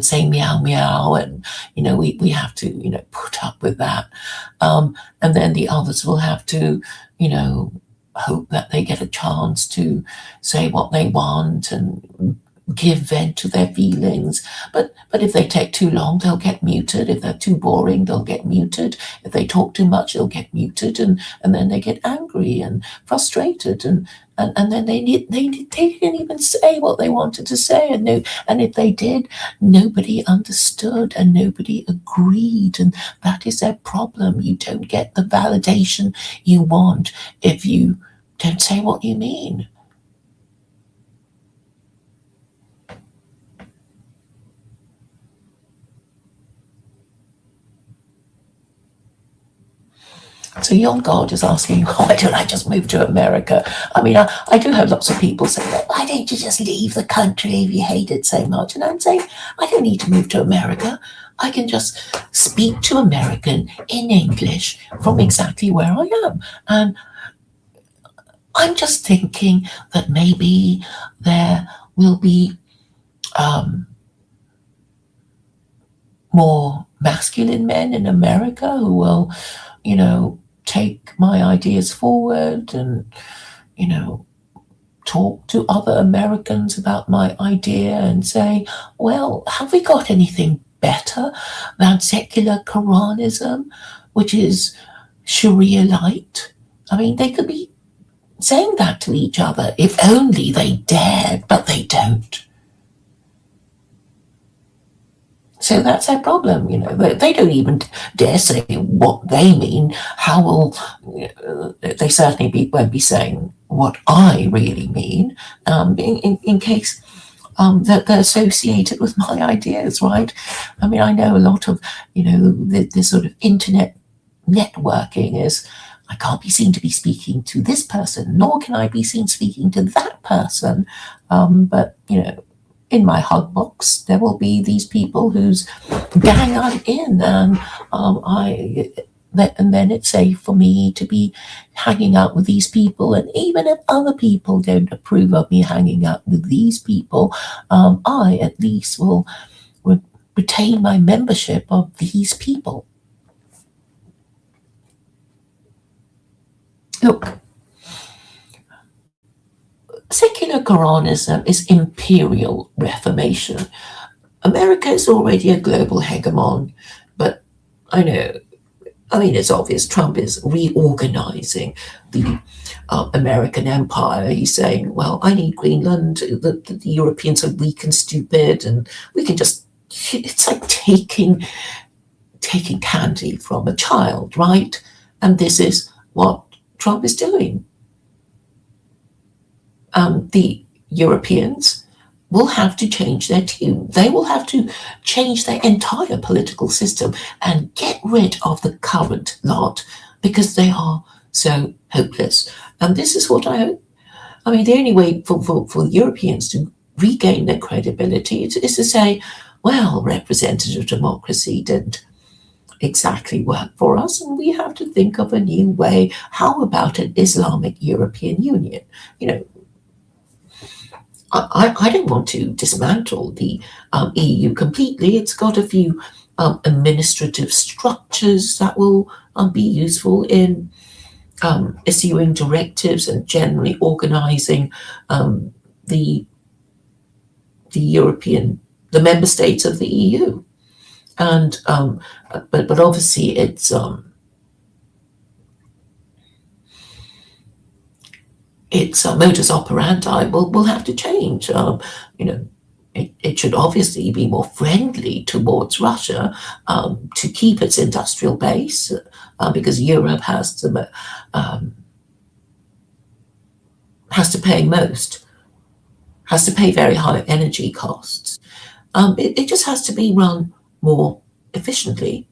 say meow, meow. And, we have to, put up with that. And then the others will have to, hope that they get a chance to say what they want and give vent to their feelings. But if they take too long, they'll get muted. If they're too boring, they'll get muted. If they talk too much, they'll get muted, and then they get angry and frustrated, and then they didn't even say what they wanted to say, and if they did, nobody understood and nobody agreed, and that is their problem. You don't get the validation you want if you don't say what you mean. So Young God is asking, why don't I just move to America? I mean, I do have lots of people saying, why don't you just leave the country if you hate it so much? And I'm saying, I don't need to move to America. I can just speak to American in English from exactly where I am. And I'm just thinking that maybe there will be more masculine men in America who will, take my ideas forward and, talk to other Americans about my idea and say, well, have we got anything better than secular Quranism, which is Sharia light? I mean, they could be saying that to each other if only they dared, but they don't. So that's their problem, They don't even dare say what they mean. How will they certainly won't be saying what I really mean, in case that they're associated with my ideas, right? I mean, I know a lot of, this sort of internet networking is, I can't be seen to be speaking to this person, nor can I be seen speaking to that person. But, in my hug box, there will be these people whose gang I'm in, and then it's safe for me to be hanging out with these people. And even if other people don't approve of me hanging out with these people, I at least will retain my membership of these people. Look, secular Quranism is imperial reformation. America is already a global hegemon, but I mean, it's obvious Trump is reorganizing the American empire. He's saying, well, I need Greenland. The Europeans are weak and stupid, and we can just, it's like taking candy from a child, right? And this is what Trump is doing. The Europeans will have to change their tune. They will have to change their entire political system and get rid of the current lot because they are so hopeless. And this is what I hope. I mean, the only way for Europeans to regain their credibility is to say, well, representative democracy didn't exactly work for us, and we have to think of a new way. How about an Islamic European Union? I don't want to dismantle the EU completely. It's got a few administrative structures that will be useful in issuing directives and generally organizing the member states of the EU. And but obviously it's its modus operandi will have to change. You know, it should obviously be more friendly towards Russia to keep its industrial base because Europe um, has to pay most, has to pay very high energy costs. It just has to be run more efficiently,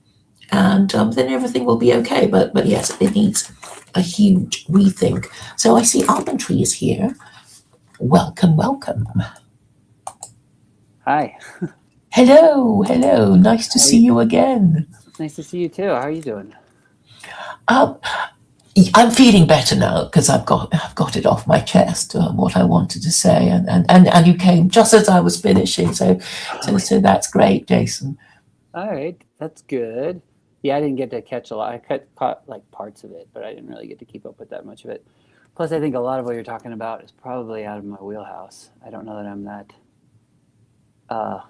and then everything will be okay. But yes, it needs a huge rethink. So I see almond trees here. Welcome, welcome. Hi. Hello, hello. Nice to How are see you? you again. Nice to see you too. How are you doing? Um, I'm feeling better now because I've got it off my chest what I wanted to say, and you came just as I was finishing. So that's great, Jason. All right, that's good. Yeah, I didn't get to catch a lot. Caught like parts of it, but I didn't really get to keep up with that much of it. Plus, I think a lot of what you're talking about is probably out of my wheelhouse. I don't know that I'm that, uh,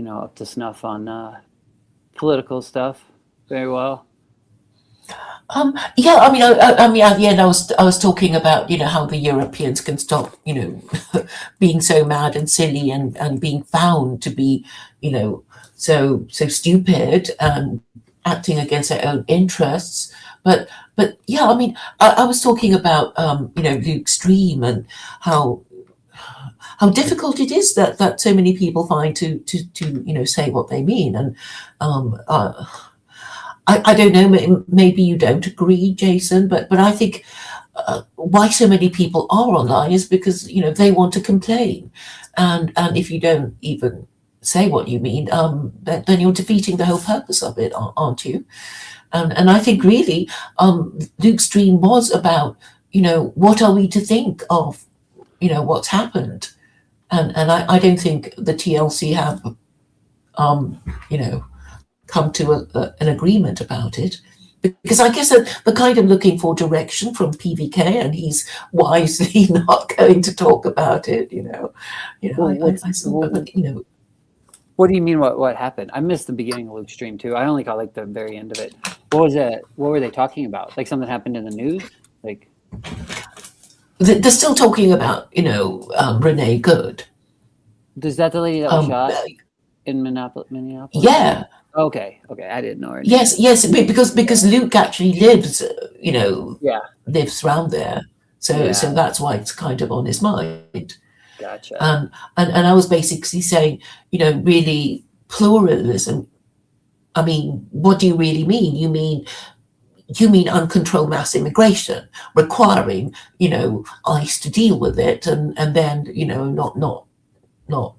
up to snuff on political stuff very well. Yeah, at the end, I was talking about how the Europeans can stop being so mad and silly and being found to be you know so stupid and acting against their own interests. But yeah, I was talking about the extreme and how how difficult it is that so many people find to say what they mean. And um, uh, I don't know, maybe you don't agree, Jason, but I think why so many people are online is because they want to complain, and if you don't even say what you mean, then you're defeating the whole purpose of it, aren't you? And I think really, Luke's dream was about what are we to think of what's happened, and I don't think the TLC have you know come to an agreement about it. Because I guess they're kind of looking for direction from PVK, and he's wisely not going to talk about it. Well, I saw, but. what do you mean? What happened? I missed the beginning of Luke's stream too. I only caught like the very end of it. What was it? What were they talking about? Like something happened in the news? Like, They're still talking about Renee Good. is that the lady that was Um, shot in Minneapolis? yeah, Okay, okay. I didn't know her name. yes, because Luke actually Yeah, lives around there, so yeah. that's why it's kind of on his mind. Gotcha. And I was basically saying, really pluralism. I mean, what do you really mean? You mean uncontrolled mass immigration, requiring ICE to deal with it, and then not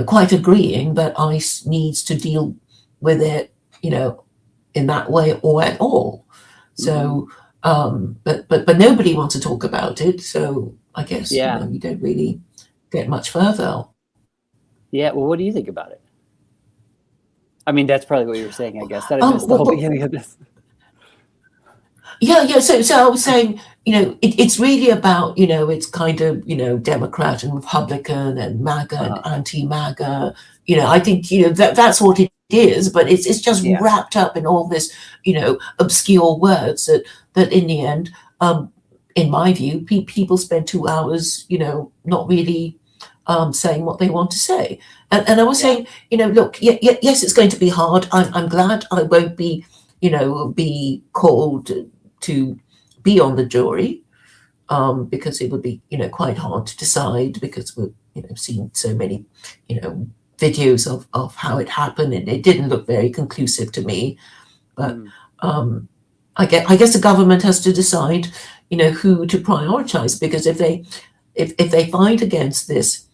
quite agreeing that ICE needs to deal with it, in that way or at all. Hmm. So, but nobody wants to talk about it. So I guess Yeah, you don't really get much further. yeah. Well, what do you think about it? I mean, that's probably what you were saying. I guess that I Oh, missed the whole well, beginning of this. yeah. So I was saying, it's really about, it's kind of, Democrat and Republican and MAGA and Uh-huh. anti-MAGA. I think, that's what it is, but it's just Yeah, wrapped up in all this, obscure words that in the end, in my view, people spend 2 hours, not really saying what they want to say. And I was yeah, saying, look, yes, it's going to be hard. I'm glad I won't be called to be on the jury, because it would be quite hard to decide because we've seen so many you know videos of how it happened, and it didn't look very conclusive to me. But mm, um, I guess the government has to decide who to prioritize, because if they fight against this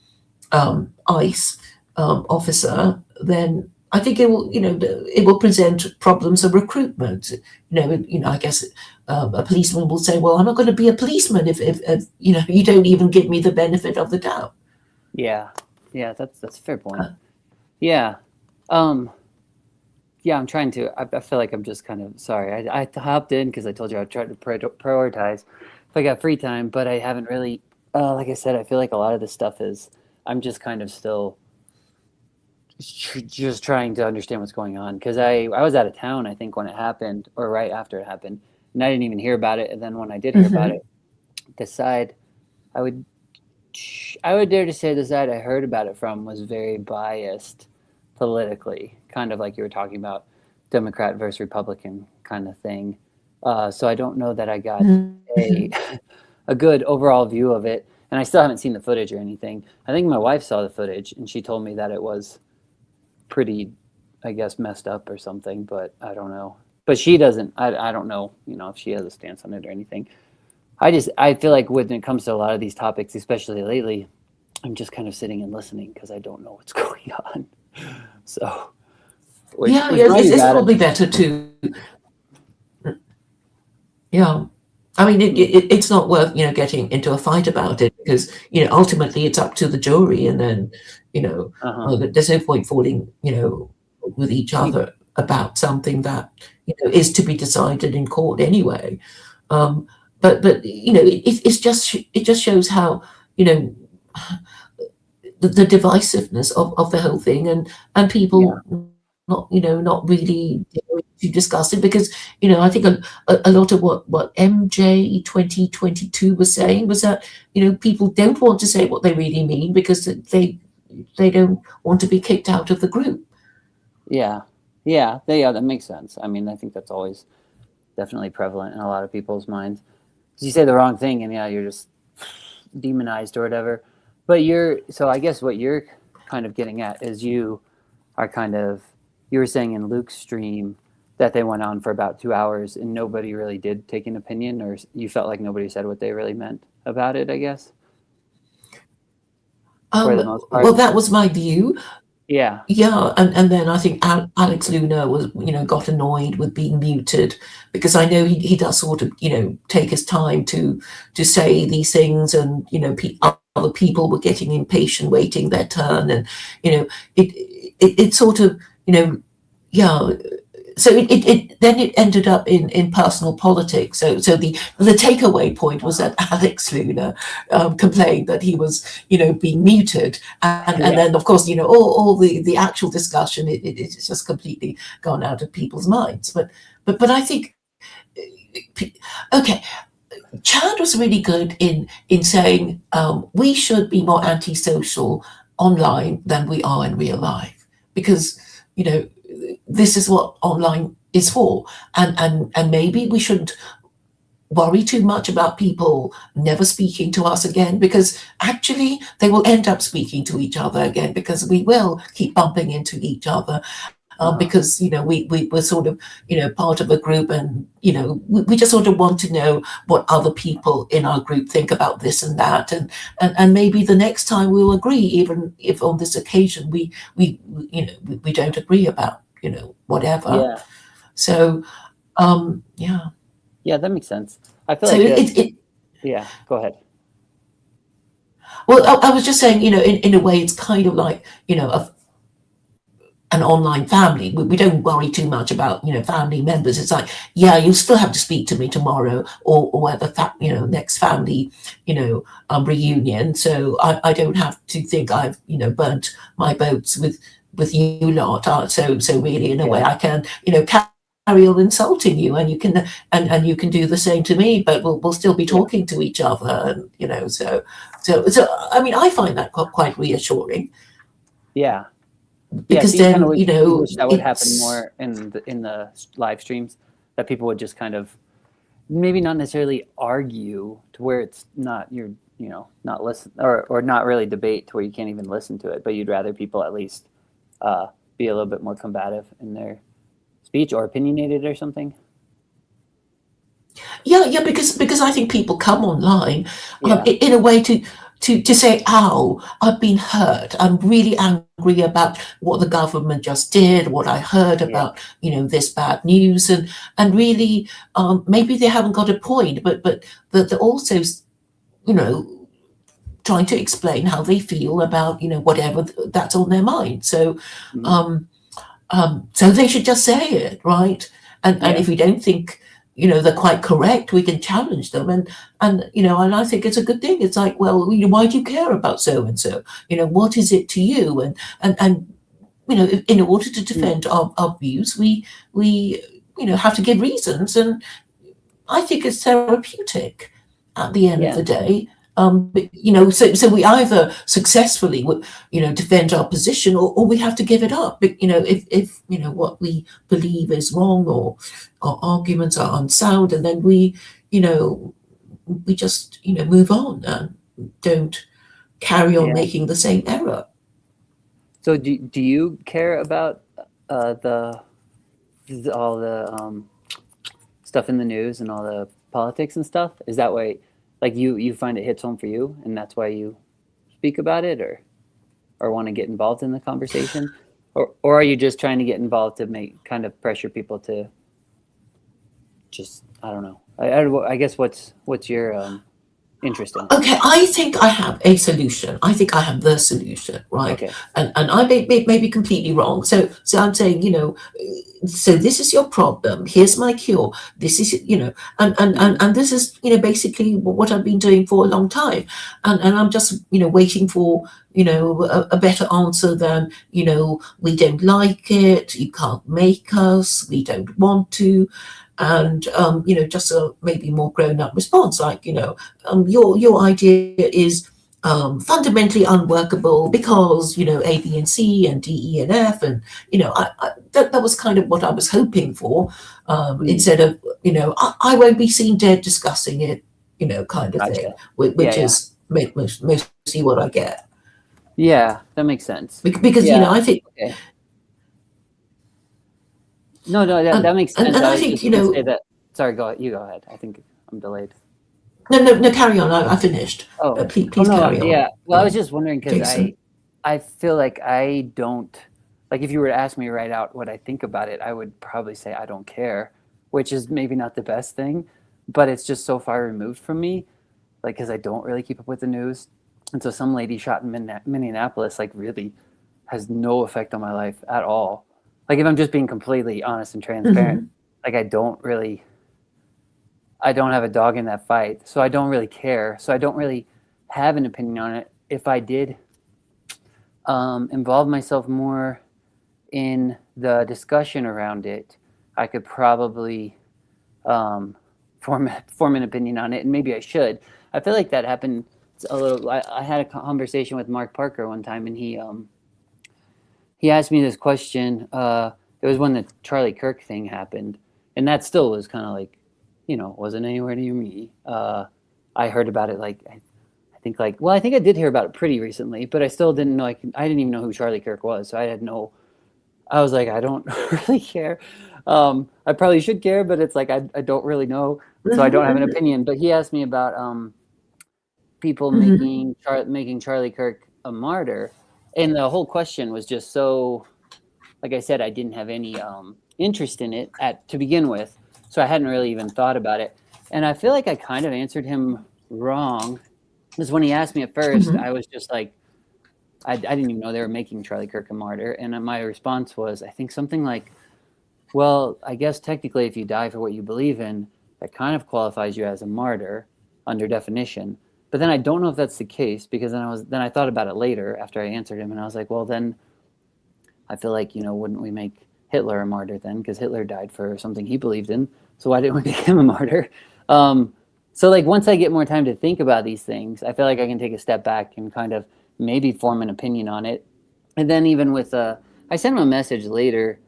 ICE officer, then I think it will present problems of recruitment. I guess a policeman will say, "Well, I'm not going to be a policeman if you don't even give me the benefit of the doubt." yeah, yeah. That's a fair point. Uh, Yeah, um, yeah. I'm trying to. I feel like I'm just kind of sorry. I hopped in because I told you I tried to prioritize if I got free time, but I haven't really. Like I said, I feel like a lot of this stuff is. I'm just kind of still just trying to understand what's going on because I was out of town I think when it happened or right after it happened and I didn't even hear about it and then when I did hear about mhm. it the side I would dare to say the side I heard about it from was very biased politically, kind of like you were talking about, Democrat versus Republican kind of thing. So I don't know that I got a Mhm. a good overall view of it, and I still haven't seen the footage or anything. I think my wife saw the footage, and she told me that it was pretty, I guess, messed up or something. But I don't know. But she doesn't. I don't know. If she has a stance on it or anything. I feel like when it comes to a lot of these topics, especially lately, I'm just kind of sitting and listening because I don't know what's going on. So, which Yeah, which yes, might be it's bad. probably better to. Yeah. I mean, it's not worth, getting into a fight about it because, ultimately it's up to the jury. And then, Uh huh. there's no point falling, with each other about something that, is to be decided in court anyway. Um, but it just shows how, you know, the divisiveness of the whole thing, and Yeah. people not really to discuss it because I think a lot of what MJ 2022 was saying was that people don't want to say what they really mean because they don't want to be kicked out of the group. Yeah. Yeah. That makes sense. I mean, I think that's always definitely prevalent in a lot of people's minds. Because you say the wrong thing, and yeah, you're just demonized or whatever. But so I guess what you're kind of getting at is you are kind of, you were saying in Luke's stream that they went on for about 2 hours and nobody really did take an opinion, or you felt like nobody said what they really meant about it, I guess, for the most Well, part. that was my view. Yeah. Yeah, and then I think Alex Luna was, got annoyed with being muted because I know he does sort of, take his time to say these things, and other people were getting impatient, waiting their turn, and it it sort of, yeah. So it ended up in personal politics. So the takeaway point was that Alex Luna complained that he was being muted, and Yeah. then of course all the actual discussion it's just completely gone out of people's minds. But I think okay, Chad was really good in saying we should be more antisocial online than we are in real life because you know this is what online is for, and maybe we shouldn't worry too much about people never speaking to us again because actually they will end up speaking to each other again because we will keep bumping into each other Uh-huh. because we're sort of part of a group, and we just sort of want to know what other people in our group think about this and that, and maybe the next time we'll agree, even if on this occasion we don't agree about whatever. Yeah. So yeah. Yeah, that makes sense. I feel So like that. it Yeah, go ahead. well, I was just saying, in a way, it's kind of like an online family. We don't worry too much about family members. It's like, yeah, you'll still have to speak to me tomorrow or at the next family reunion. So I don't have to think I've burnt my boats with you lot. So really, in a way, Yeah. I can carry on insulting you, and you can and you can do the same to me. But we'll still be Yeah. talking to each other, and so I mean, I find that quite reassuring Yeah. Yeah, because so you kind of then wish you wish that would happen it's more in the live streams, that people would just kind of maybe not necessarily argue to where it's not you're not listen or not really debate to where you can't even listen to it, but you'd rather people at least uh, be a little bit more combative in their speech or opinionated or something. yeah, because I think people come online Yeah. in a way to say, "Ow, I've been hurt. I'm really angry about what the government just did, what I heard Yeah. about this bad news," and really maybe they haven't got a point, but they're also you know trying to explain how they feel about whatever that's on their mind. So Mhm. um, so they should just say it, right? And Yeah. if we don't think they're quite correct, we can challenge them, and I think it's a good thing. It's like, well, why do you care about so and so? What is it to you? And in order to Mm. defend our views, we have to give reasons, and I think it's therapeutic. at the end of Yeah. the day. So we either successfully, defend our position, or we have to give it up. But, if what we believe is wrong, or our arguments are unsound, and then we just move on and don't carry on Yeah. making the same error. So do you care about all the stuff in the news and all the politics and stuff? Is that why, like, you find it hits home for you, and that's why you speak about it, or want to get involved in the conversation, or are you just trying to get involved to make kind of pressure people to just, I don't know. I guess what's your interest in? Okay, I think I have a solution. I think I have the solution, right? Okay. And I may be completely wrong. So I'm saying, so this is your problem. Here's my cure. This is, Mhm. and this is, basically what I've been doing for a long time. And I'm just, waiting for, a better answer than, we don't like it, you can't make us, we don't want to. And, just a maybe more grown up response, like, your idea is fundamentally unworkable because A, B, and C, and D, E, and F, and that was kind of what I was hoping for. Mm. Instead of I won't be seen dead discussing it, kind of thing, Gotcha. Yeah, which yeah. is mostly what I get. Yeah, that makes sense. Because Yeah. I think, Okay. No, no, that makes sense. and I I was think, just gonna say that. Sorry, go ahead. I think I'm delayed. no, no, no, carry on. I finished. Oh, oh Please no, carry on, yeah. Well, I was just wondering because Jason. I feel like I don't, like, if you were to ask me right out what I think about it, I would probably say I don't care, which is maybe not the best thing, but it's just so far removed from me, like, because I don't really keep up with the news. And so some lady shot in Minneapolis, like, really has no effect on my life at all. Like, if I'm just being completely honest and transparent, Hmm. like, I don't have a dog in that fight, so I don't really care. So I don't really have an opinion on it. If I did involve myself more in the discussion around it, I could probably um, form an opinion on it, and maybe I should. I feel like that happened a little. I had a conversation with Mark Parker one time, and he asked me this question. It was when the Charlie Kirk thing happened, and that still was kind of like, wasn't anywhere near me. I heard about it like I think like, well, I think I did hear about it pretty recently, but I still didn't know. I didn't even know who Charlie Kirk was, so I had no. I was like, I don't really care. I probably should care, but it's like I don't really know, so I don't have an Hmm. opinion. But he asked me about people Hmm. making Charlie Kirk a martyr, and the whole question was just so, like I said, I didn't have any interest in it at to begin with, so I hadn't really even thought about it. And I feel like I kind of answered him wrong, because when he asked me at first, Hmm. I was just like, I didn't even know they were making Charlie Kirk a martyr, and my response was, I think something like, well, I guess technically, if you die for what you believe in, that kind of qualifies you as a martyr under definition. But then I don't know if that's the case, because then I thought about it later after I answered him, and I was like, well, then I feel like, wouldn't we make Hitler a martyr then? Because Hitler died for something he believed in. So why didn't we make him a martyr? Um, so, like, once I get more time to think about these things, I feel like I can take a step back and kind of maybe form an opinion on it. And then even with, I sent him a message later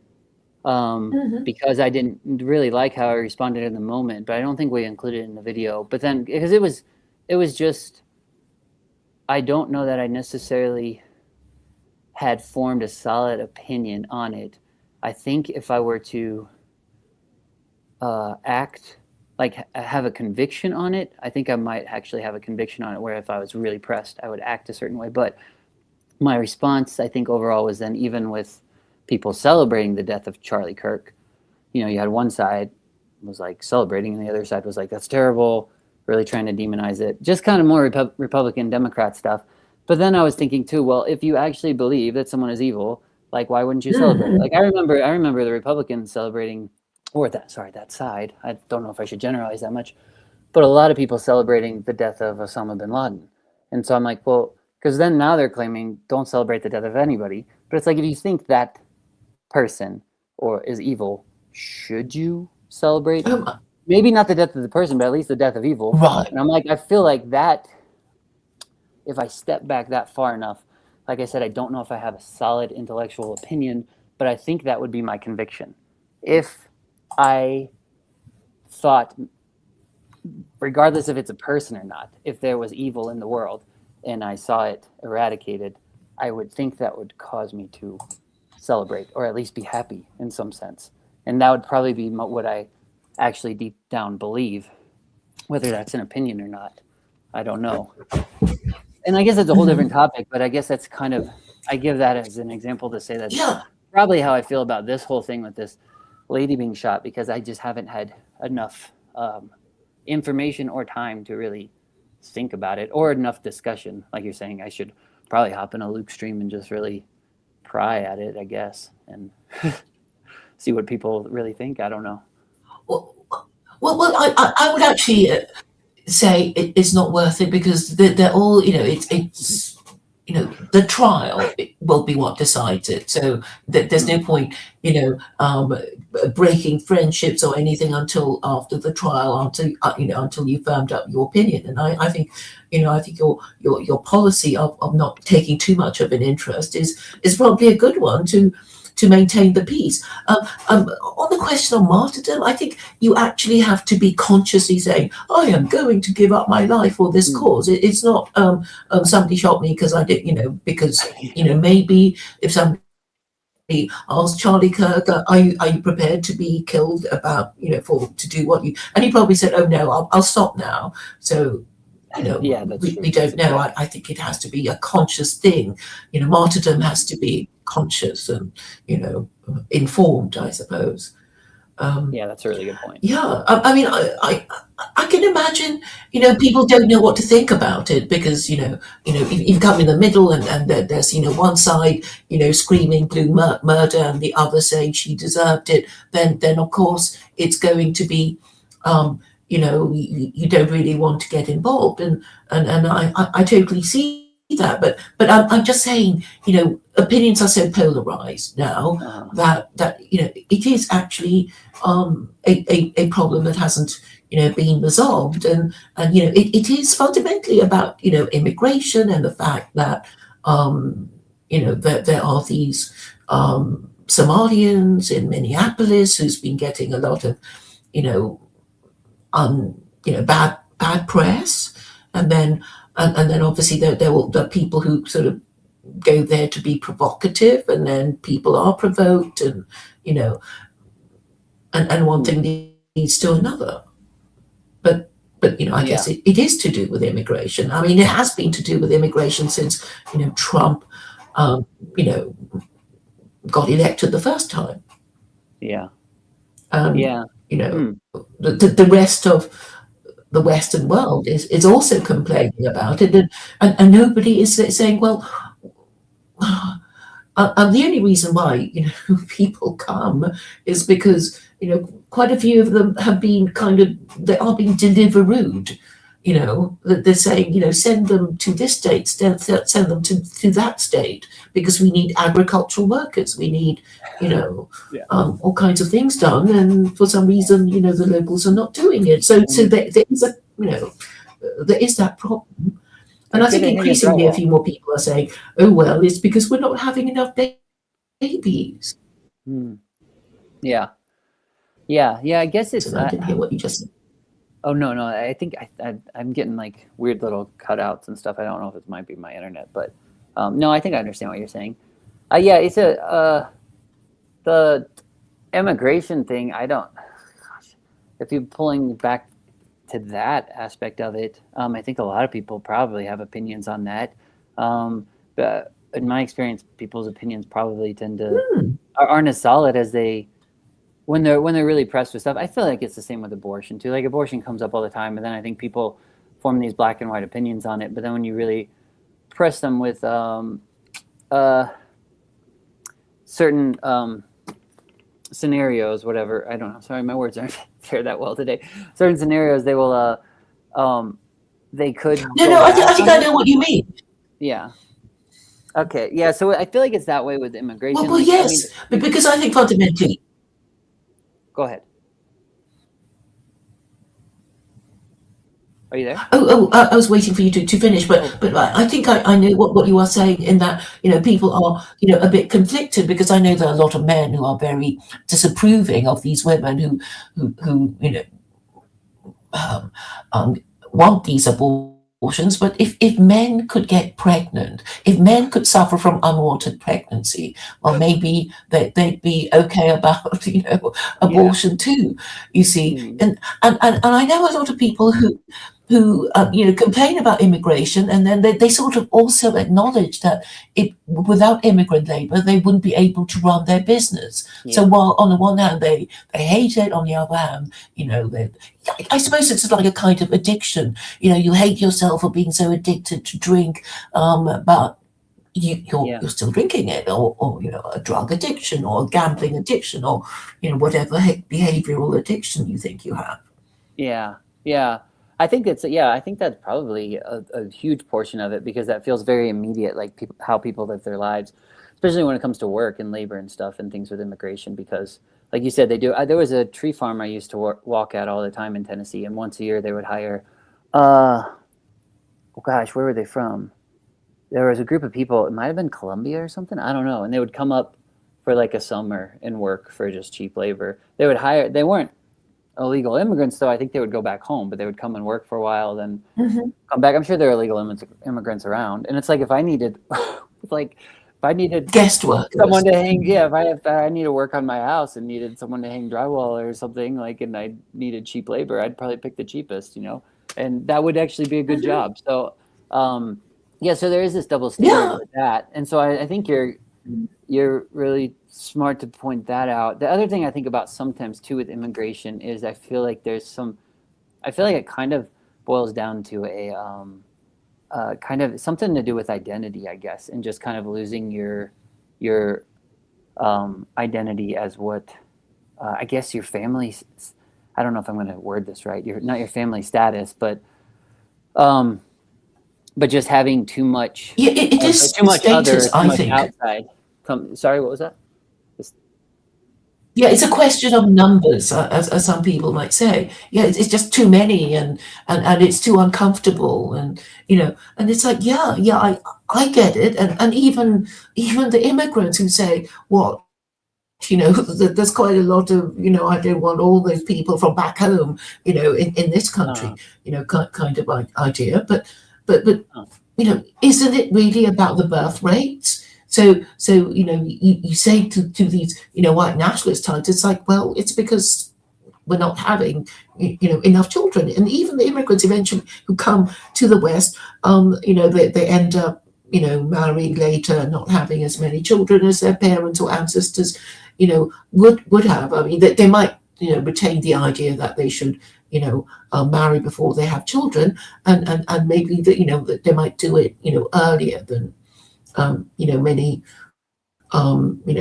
Hmm. because I didn't really like how I responded in the moment, but I don't think we included it in the video. But then, because it was just, I don't know that I necessarily had formed a solid opinion on it. I think if I were to act like have a conviction on it, I think I might actually have a conviction on it. Where if I was really pressed, I would act a certain way. But my response, I think overall, was then even with people celebrating the death of Charlie Kirk, you had one side was like celebrating, and the other side was like, "That's terrible," really trying to demonize it. Just kind of more Republican Democrat stuff. But then I was thinking too, well, if you actually believe that someone is evil, like, why wouldn't you celebrate it? Hmm. Like, I remember the Republicans celebrating, or that side. I don't know if I should generalize that much, but a lot of people celebrating the death of Osama bin Laden. And so I'm like, well, because then now they're claiming don't celebrate the death of anybody. But it's like, if you think that person or is evil, should you celebrate Um, maybe not the death of the person, but at least the death of evil. Right. And I'm like, I feel like that, if I step back that far enough, like I said, I don't know if I have a solid intellectual opinion, but I think that would be my conviction. If I thought, regardless if it's a person or not, if there was evil in the world and I saw it eradicated, I would think that would cause me to celebrate or at least be happy in some sense. And that would probably be what I actually deep down believe. Whether that's an opinion or not, I don't know. And I guess it's a whole different topic, but I guess that's kind of, I give that as an example to say that's Yeah. probably how I feel about this whole thing with this lady being shot, because I just haven't had enough information or time to really think about it, or enough discussion. Like you're saying, I should probably hop in a Luke stream and just really pry at it, I guess, and see what people really think. I don't know. Well, I would actually say it's not worth it, because they're all, it's the trial will be what decides it. So there's no point, breaking friendships or anything until after the trial, until you firmed up your opinion. And I think, I think your policy of not taking too much of an interest is probably a good one to maintain the peace. On the question of martyrdom, I think you actually have to be consciously saying, I am going to give up my life for this cause. It's not somebody shot me because I did, because, maybe if somebody asked Charlie Kirk, are you prepared to be killed to do what you, and he probably said, oh no, I'll stop now. So, Yeah, that's true. we don't know. I think it has to be a conscious thing. Martyrdom has to be conscious and, informed, I suppose. Yeah, that's a really good point. Yeah, I mean, I can imagine, people don't know what to think about it, because, if you come in the middle and there's, one side, screaming blue murder and the other saying she deserved it, then of course it's going to be, you don't really want to get involved, and I totally see that, but I'm just saying, opinions are so polarized now that it is actually a problem that hasn't been resolved, and it is fundamentally about immigration and the fact that that there are these Somalians in Minneapolis who's been getting a lot of bad press, and then obviously there are people who sort of go there to be provocative, and then people are provoked, and and one thing leads to another. But I guess it is to do with immigration. I mean, it has been to do with immigration since Trump got elected the first time. Yeah. The rest of the Western world is also complaining about it, and nobody is saying, well, the only reason why people come is because quite a few of them have been they are being deliverooed. That they're saying, send them to this state, send them to that state, because we need agricultural workers, we need all kinds of things done, and for some reason the locals are not doing it. So there is there is that problem. And I think increasingly a few more people are saying, oh, well, it's because we're not having enough babies. Yeah. I guess it's... I didn't hear what you just said. Oh, no. I think I'm getting like weird little cutouts and stuff. I don't know if it might be my internet, but no, I think I understand what you're saying. It's the immigration thing. If you're pulling back to that aspect of it, I think a lot of people probably have opinions on that. But in my experience, people's opinions probably tend to aren't as solid as they when they're really pressed with stuff. I feel like it's the same with abortion too. Like abortion comes up all the time, and then I think people form these black and white opinions on it. But then when you really press them with certain scenarios, whatever, I don't know. Sorry, my words aren't fair that well today. Certain scenarios, they will, they could. No, I think I know what you mean. Yeah. Okay. Yeah. So I feel like it's that way with immigration. Well, yes, but because I think fundamentally. Go ahead. Are you there? I was waiting for you to finish, Oh, but I think I know what you are saying in that, people are, a bit conflicted, because I know there are a lot of men who are very disapproving of these women who um, um, want these abortions. But if men could get pregnant, if men could suffer from unwanted pregnancy, well, maybe they'd be okay about yeah. abortion too. You see, Mm, and I know a lot of people who complain about immigration, and then they sort of also acknowledge that without immigrant labor they wouldn't be able to run their business. So yeah. while on the one hand they hate it, on the other hand, they I suppose it's like a kind of addiction. You hate yourself for being so addicted to drink, but Yeah. you're still drinking it, or a drug addiction, or a gambling addiction, or whatever behavioral addiction you think you have. Yeah, yeah. I think that's probably a huge portion of it because that feels very immediate, like how people live their lives, especially when it comes to work and labor and stuff and things with immigration. Because, like you said, they do. There was a tree farm I used to walk at all the time in Tennessee, and once a year they would hire. Uh, oh gosh, where were they from? There was a group of people. It might have been Colombia or something. I don't know. And they would come up for like a summer and work for just cheap labor. They would hire. They weren't illegal immigrants, though. I think they would go back home, but they would come and work for a while, then Hmm. come back. I'm sure there are illegal immigrants around, and it's like if I needed, like if I needed Guest someone workers. to hang, yeah, if I need to work on my house and needed someone to hang drywall or something, like, and I needed cheap labor, I'd probably pick the cheapest, and that would actually be a good Hmm. job. So, um, yeah, so there is this double standard Yeah. with that, and so I think you're really smart to point that out. The other thing I think about sometimes too with immigration is I feel like it kind of boils down to a kind of something to do with identity, I guess, and just kind of losing your identity as what I guess your family. I don't know if I'm going to word this right. You're not your family status, um, but just having too much, Yeah, it is too much other, status, too I much think. outside. Sorry, what was that? Just- Yeah, it's a question of numbers, as some people might say. Yeah, it's just too many, and it's too uncomfortable, and it's like, yeah, I get it, and even the immigrants who say, what, there's quite a lot of, I don't want all those people from back home, in this country, uh, kind of idea, but uh, isn't it really about the birth rates? So you say to these white nationalist types, it's like, well, it's because we're not having enough children, and even the immigrants eventually who come to the West, they end up marrying later, not having as many children as their parents or ancestors would have. I mean, they might retain the idea that they should marry before they have children, and maybe that that they might do it earlier than many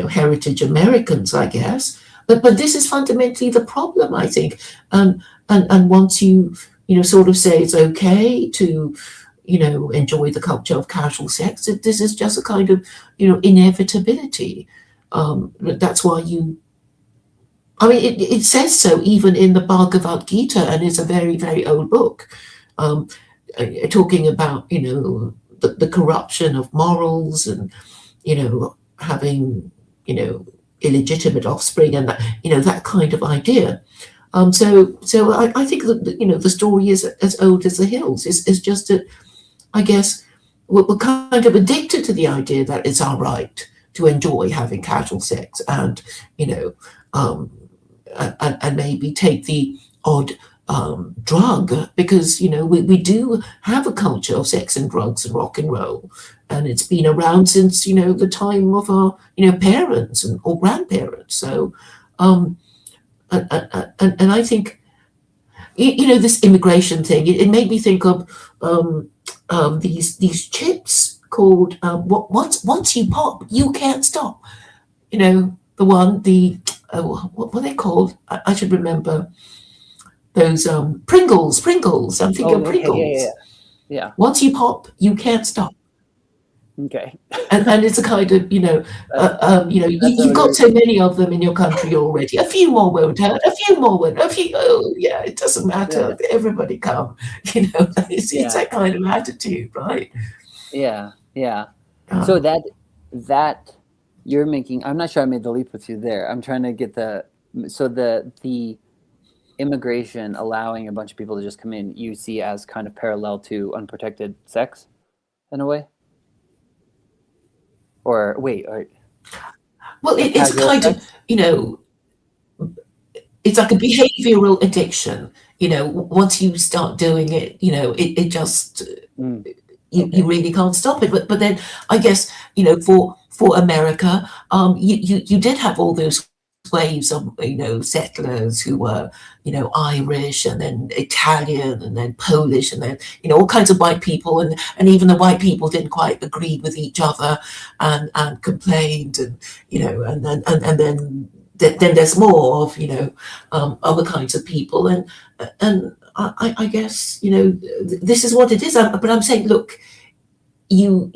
heritage Americans, I guess. But this is fundamentally the problem, I think. And once you sort of say it's okay to enjoy the culture of casual sex, that this is just a kind of inevitability. That's why I mean, it says so even in the Bhagavad Gita, and it's a very, very old book, um, talking about, the corruption of morals, and, having, illegitimate offspring, and that kind of idea. So I think that, the story is as old as the hills. It's just that, I guess, we're kind of addicted to the idea that it's our right to enjoy having casual sex, and, you know, um, and maybe take the odd drug, because we do have a culture of sex and drugs and rock and roll, and it's been around since the time of our parents or grandparents. So um, and I think this immigration thing, it made me think of these chips called once you pop you can't stop. The one, what were they called? I should remember those Pringles. I'm thinking oh, of okay, yeah, yeah, Pringles. yeah. Once you pop, you can't stop. Okay. And it's a kind of, That's you've got what so many of them in your country already. A few more won't hurt. A few more won't. A few. Oh, yeah, it doesn't yeah, matter. Everybody come. It's yeah, that kind of attitude, right? yeah, yeah. So Uh, that you're making, I'm not sure I made the leap with you there. I'm trying to get the immigration allowing a bunch of people to just come in, you see as kind of parallel to unprotected sex in a way? Or wait, well, or it's a casual kind of, sex? you know, it's like a behavioral addiction. Once you start doing it, it just Mm, you okay. really can't stop it. But then I guess for America, you did have all those waves of settlers who were Irish and then Italian and then Polish and then all kinds of white people, and even the white people didn't quite agree with each other and complained, and then there's more of other kinds of people, and I guess this is what it is. But I'm saying, look, you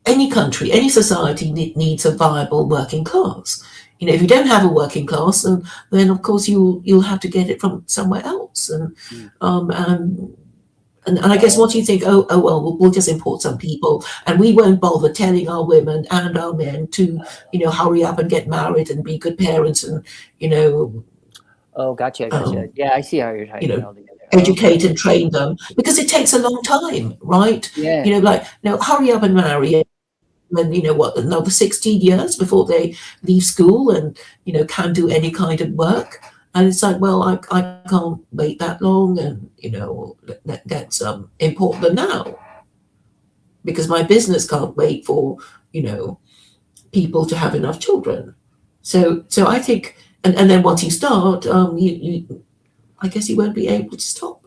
any country, any society needs a viable working class. If you don't have a working class, then of course you'll have to get it from somewhere else. And Mm, um, and and I got guess it. what you think, oh well, we'll just import some people, and we won't bother telling our women and our men to hurry up and get married and be good parents, and you know Oh, gotcha, gotcha. um, Yeah, I see how you're you tying it know all together. Okay. educate and train them, because it takes a long time, right? Yeah. Hurry up and marry, and what, another 16 years before they leave school and can do any kind of work. And it's like, well, I can't wait that long, and let's import them now, because my business can't wait for you know people to have enough children. So I think, and then once you start, you I guess you won't be able to stop,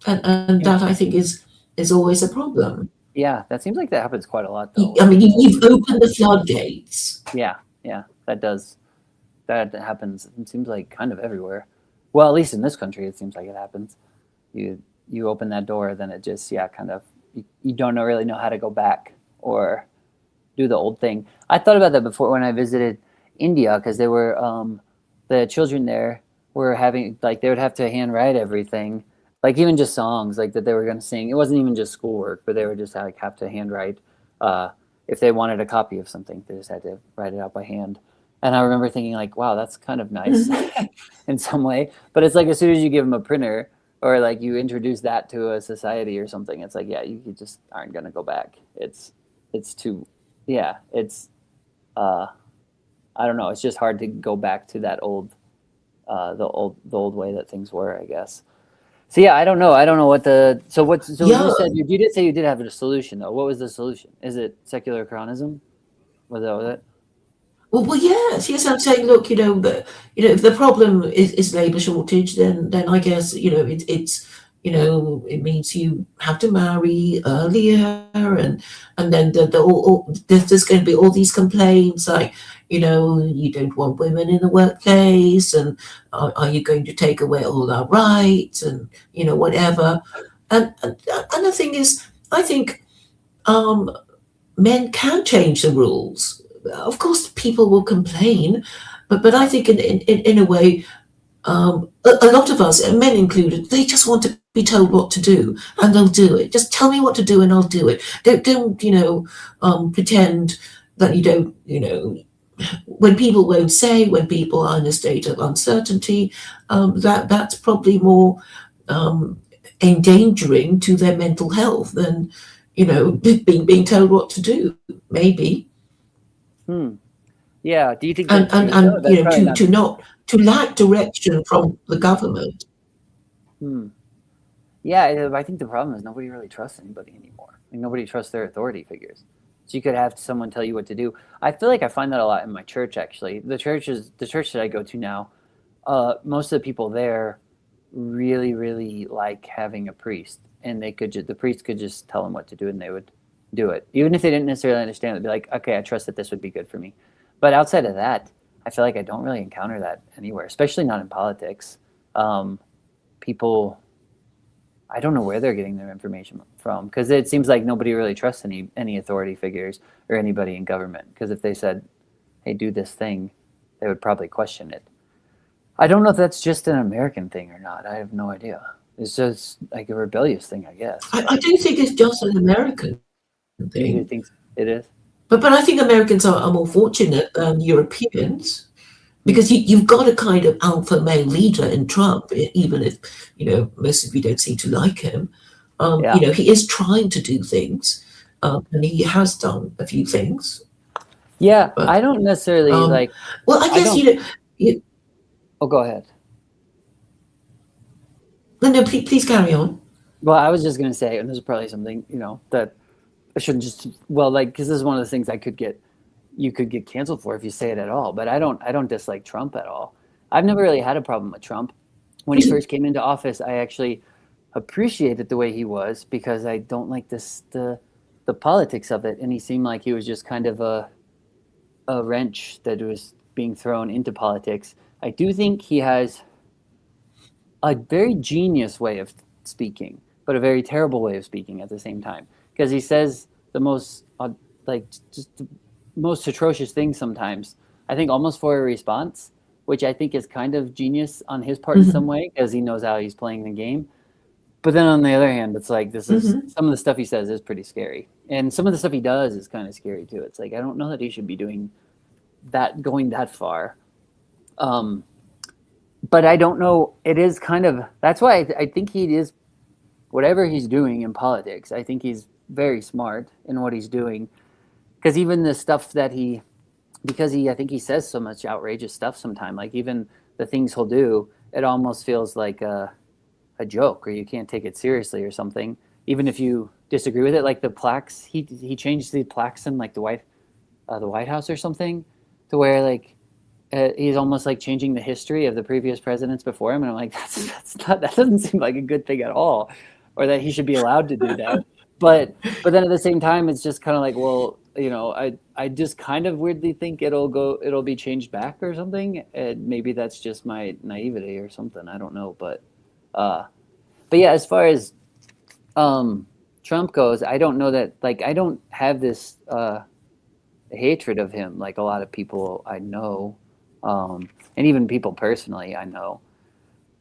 and Yeah. that, I think, is always a problem. Yeah, that seems like that happens quite a lot though. I mean, you've opened the floodgates. Yeah, yeah, that does. That happens. It seems like kind of everywhere. Well, at least in this country, it seems like it happens. You open that door, then it just kind of you don't really know how to go back or do the old thing. I thought about that before when I visited India because they were the children there were having like they would have to handwrite everything, like even just songs like that they were going to sing. It wasn't even just schoolwork, but they would just like have to handwrite. Uh, if they wanted a copy of something, they just had to write it out by hand. And I remember thinking like, wow, that's kind of nice Mhm. in some way. But it's like as soon as you give them a printer or like you introduce that to a society or something, it's like yeah, you just aren't going to go back. It's too yeah, it's uh I don't know, it's just hard to go back to that old the old way that things were, I guess. So yeah, I don't know what the so Yeah. you said you did say you did have a solution though. What was the solution? Is it secular Quranism? Was it? Well, yes, yes. I'm saying, look, if the problem is labour shortage, then I guess it means you have to marry earlier, and then there's going to be all these complaints, like you don't want women in the workplace, and are you going to take away all our rights, and whatever. And the thing is, I think um, men can change the rules. Of course, people will complain, but I think in a way, a lot of us, men included, they just want to be told what to do, and they'll do it. Just tell me what to do, and I'll do it. Don't pretend that you don't. When people won't say, when people are in a state of uncertainty, that's probably more um, endangering to their mental health than being told what to do, maybe. Hmm. Yeah. Do you think and that's and, true though? and That's probably to not. not to lack direction from the government. Hmm. Yeah, I think the problem is nobody really trusts anybody anymore. Like nobody trusts their authority figures. So you could have someone tell you what to do. I feel like I find that a lot in my church actually. The church that I go to now, most of the people there really, really like having a priest, and the priest could just tell them what to do, and they would do it, even if they didn't necessarily understand. They'd be like, "Okay, I trust that this would be good for me." But outside of that, I feel like I don't really encounter that anywhere, especially not in politics. People, I don't know where they're getting their information from, because it seems like nobody really trusts any authority figures or anybody in government. Because if they said, "Hey, do this thing," they would probably question it. I don't know if that's just an American thing or not. I have no idea. It's just like a rebellious thing, I guess. I don't think it's just an American You thing, think it is? but I think Americans are more fortunate than Europeans because you've got a kind of alpha male leader in Trump, even if most of you don't seem to like him. Yeah. He is trying to do things, and he has done a few things. Yeah, But I don't necessarily like. well, I I guess don't. you. Oh, go ahead. No, please carry on. Well, I was just gonna say, and this is probably something that I shouldn't just because this is one of the things you could get canceled for if you say it at all. But I don't dislike Trump at all. I've never really had a problem with Trump. When he first came into office, I actually appreciated the way he was, because I don't like the politics of it, and he seemed like he was just kind of a wrench that was being thrown into politics. I do think he has a very genius way of speaking, but a very terrible way of speaking at the same time, because he says the most just the most atrocious things sometimes. I think almost for a response, which I think is kind of genius on his part in some way, because he knows how he's playing the game. But then on the other hand, it's like this is some of the stuff he says is pretty scary, and some of the stuff he does is kind of scary too. It's like I don't know that he should be doing that, going that far. But I don't know. It is kind of that's why I think he is whatever he's doing in politics. I think he's very smart in what he's doing, because even the stuff that I think he says so much outrageous stuff sometimes. Like even the things he'll do, it almost feels like a joke, or you can't take it seriously or something, even if you disagree with it. Like the plaques, he changed the plaques in like the White House or something, to where like he's almost like changing the history of the previous presidents before him, and I'm like, that doesn't seem like a good thing at all, or that he should be allowed to do that. But then at the same time, it's just kind of like, well, I just kind of weirdly think it'll be changed back or something, and maybe that's just my naivety or something. I don't know, but yeah, as far as Trump goes, I don't know that, like, I don't have this hatred of him like a lot of people I know, and even people personally I know,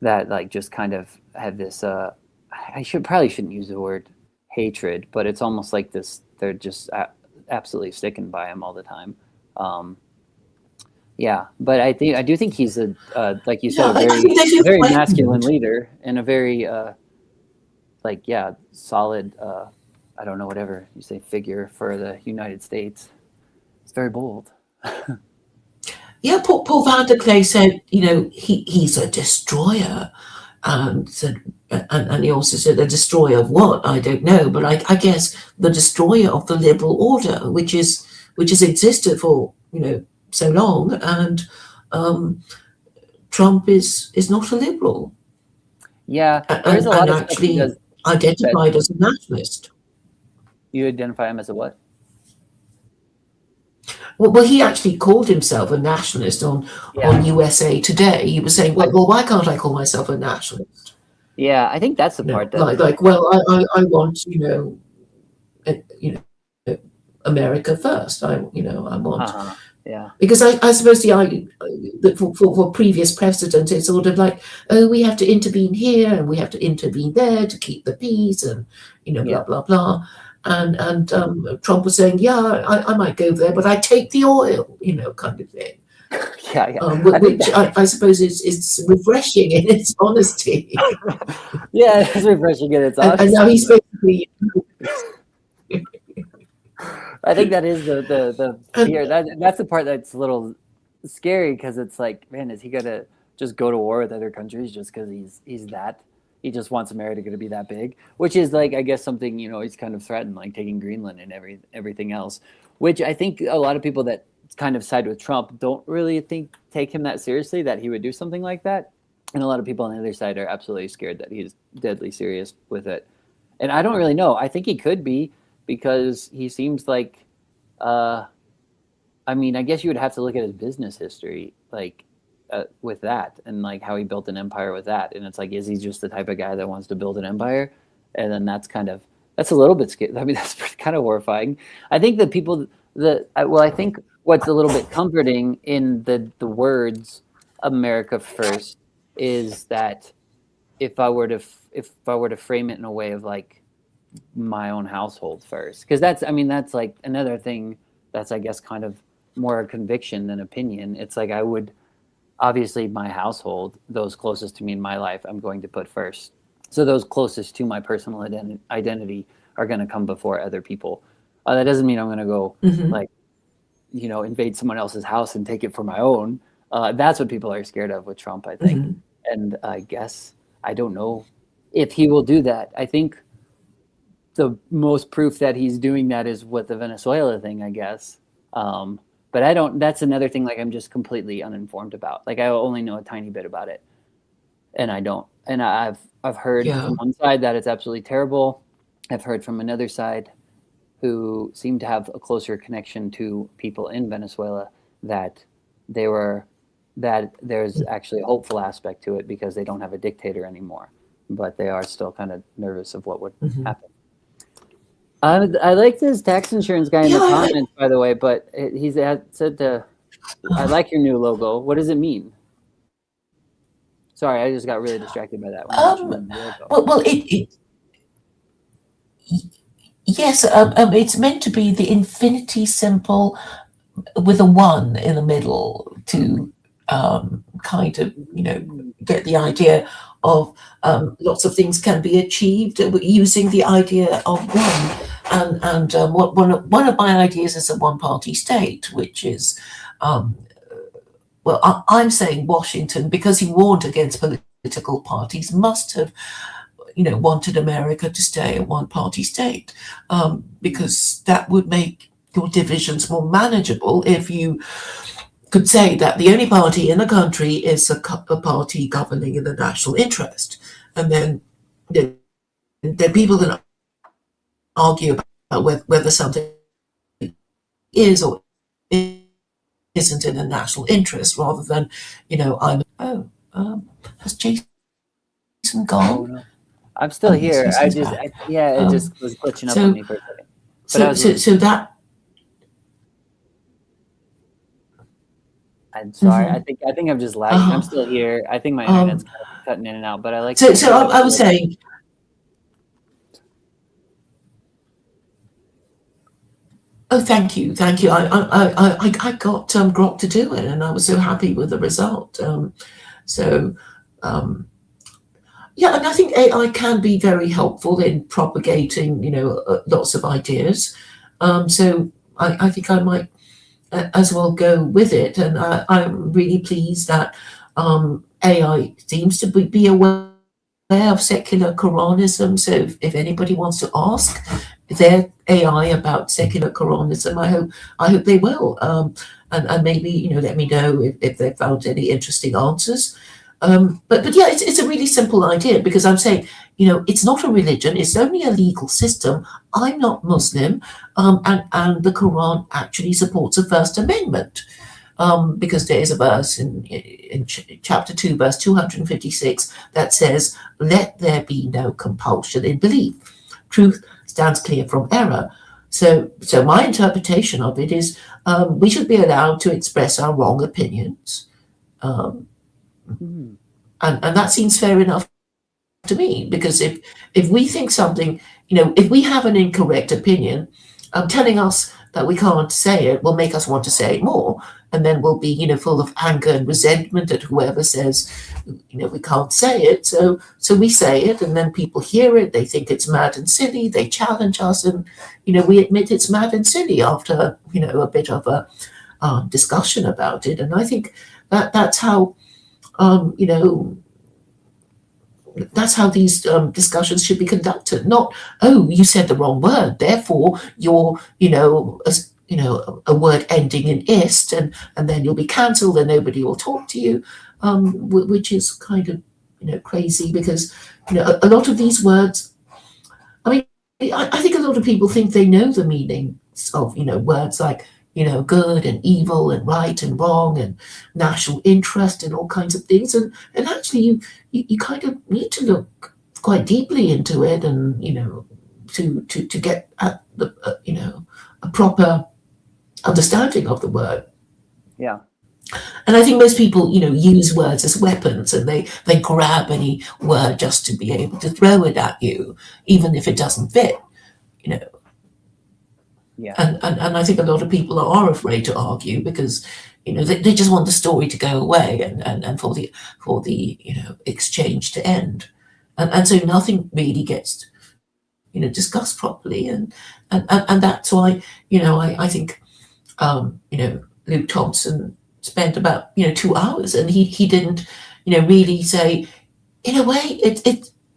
that like just kind of have this. Probably shouldn't use the word hatred, but it's almost like this. They're just absolutely sticking by him all the time. Yeah, but I do think he's like you said, a very masculine leader, and a very solid. I don't know, whatever you say, figure for the United States. It's very bold. Yeah, Paul van der Clay said, he's a destroyer, and said, and he also said, a destroyer of what? I don't know, but I guess the destroyer of the liberal order, which has existed for so long, and Trump is not a liberal. Yeah, there's a lot of stuff he does. Identified as a nationalist. You identify him as a what? Well, he actually called himself a nationalist on USA Today. He was saying, well, why can't I call myself a nationalist? Yeah, I think that's the part that I want America first. I want because I suppose the argument that for previous president, it's sort of like, oh, we have to intervene here and we have to intervene there to keep the peace, and blah blah blah. And Trump was saying, yeah, I might go there, but I take the oil, kind of thing. Which I suppose is refreshing in its honesty. Yeah, it's refreshing in its honesty. And now he's basically. I think that is the fear. That's the part that's a little scary, because it's like, man, is he gonna just go to war with other countries just because he just wants America to be that big? Which is like, I guess, something he's kind of threatened, like taking Greenland and everything else. Which I think a lot of people that kind of side with Trump don't really take him that seriously, that he would do something like that. And a lot of people on the other side are absolutely scared that he's deadly serious with it. And I don't really know. I think he could be, because he seems like, I guess you would have to look at his business history, like with that, and like how he built an empire with that. And it's like, is he just the type of guy that wants to build an empire? and then that's a little bit scary. I mean, that's kind of horrifying. I think the people I think what's a little bit comforting in the words America First is that if I were to frame it in a way of like my own household first, because that's like another thing that's, I guess, kind of more a conviction than opinion. It's like I would, obviously, my household, those closest to me in my life, I'm going to put first. So those closest to my personal identity are going to come before other people. That doesn't mean I'm going to go like, invade someone else's house and take it for my own. That's what people are scared of with Trump, I think. And I guess, I don't know if he will do that. I think the most proof that he's doing that is with the Venezuela thing, I guess. But that's another thing, like, I'm just completely uninformed about. Like, I only know a tiny bit about it. And I've heard from one side that it's absolutely terrible. I've heard from another side who seem to have a closer connection to people in Venezuela that there's actually a hopeful aspect to it because they don't have a dictator anymore, but they are still kind of nervous of what would happen. I like this tax insurance guy in the comments, by the way, but he's said I like your new logo. What does it mean? Sorry, I just got really distracted by that one. Yes, it's meant to be the infinity symbol with a 1 in the middle to kind of, get the idea of lots of things can be achieved using the idea of one. And one of my ideas is a one-party state, which is, I'm saying Washington, because he warned against political parties, must have, wanted America to stay a one-party state, because that would make your divisions more manageable if you could say that the only party in the country is a party governing in the national interest. And then people can argue about whether something is or isn't in the national interest, rather than, has Jason gone? Oh, no. I'm still here. It just was glitching up on me for a second. But so that. I'm sorry. I think I'm just lagging. I'm still here. I think my internet's kind of cutting in and out. But I like. So I was saying. Oh, thank you. I got Grok to do it, and I was so happy with the result. And I think AI can be very helpful in propagating, lots of ideas. So I think I might as well go with it, and I'm really pleased that AI seems to be aware of secular Quranism. So if anybody wants to ask their AI about secular Quranism, I hope they will, and maybe let me know if they've found any interesting answers. But yeah, it's a really simple idea, because I'm saying, it's not a religion, it's only a legal system. I'm not Muslim, and the Quran actually supports a First Amendment, because there is a verse in chapter 2, verse 256, that says, "Let there be no compulsion in belief. Truth stands clear from error." So my interpretation of it is, we should be allowed to express our wrong opinions. And that seems fair enough to me, because if we think something, if we have an incorrect opinion, telling us that we can't say it will make us want to say it more, and then we'll be full of anger and resentment at whoever says we can't say it. So we say it, and then people hear it, they think it's mad and silly, they challenge us, and we admit it's mad and silly after a bit of a discussion about it. And I think that's how that's how these discussions should be conducted. Not, oh, you said the wrong word, therefore you're a word ending in ist, and then you'll be cancelled and nobody will talk to you, which is kind of crazy, because a lot of these words, I think a lot of people think they know the meanings of words like good and evil and right and wrong and national interest and all kinds of things, and actually you kind of need to look quite deeply into it, and to get at the a proper understanding of the word. Yeah. And I think most people, use words as weapons, and they grab any word just to be able to throw it at you, even if it doesn't fit. You know, Yeah. and I think a lot of people are afraid to argue because they just want the story to go away, and for the exchange to end, and so nothing really gets discussed properly, and that's why I think Luke Thompson spent about 2 hours, and he didn't really say, in a way,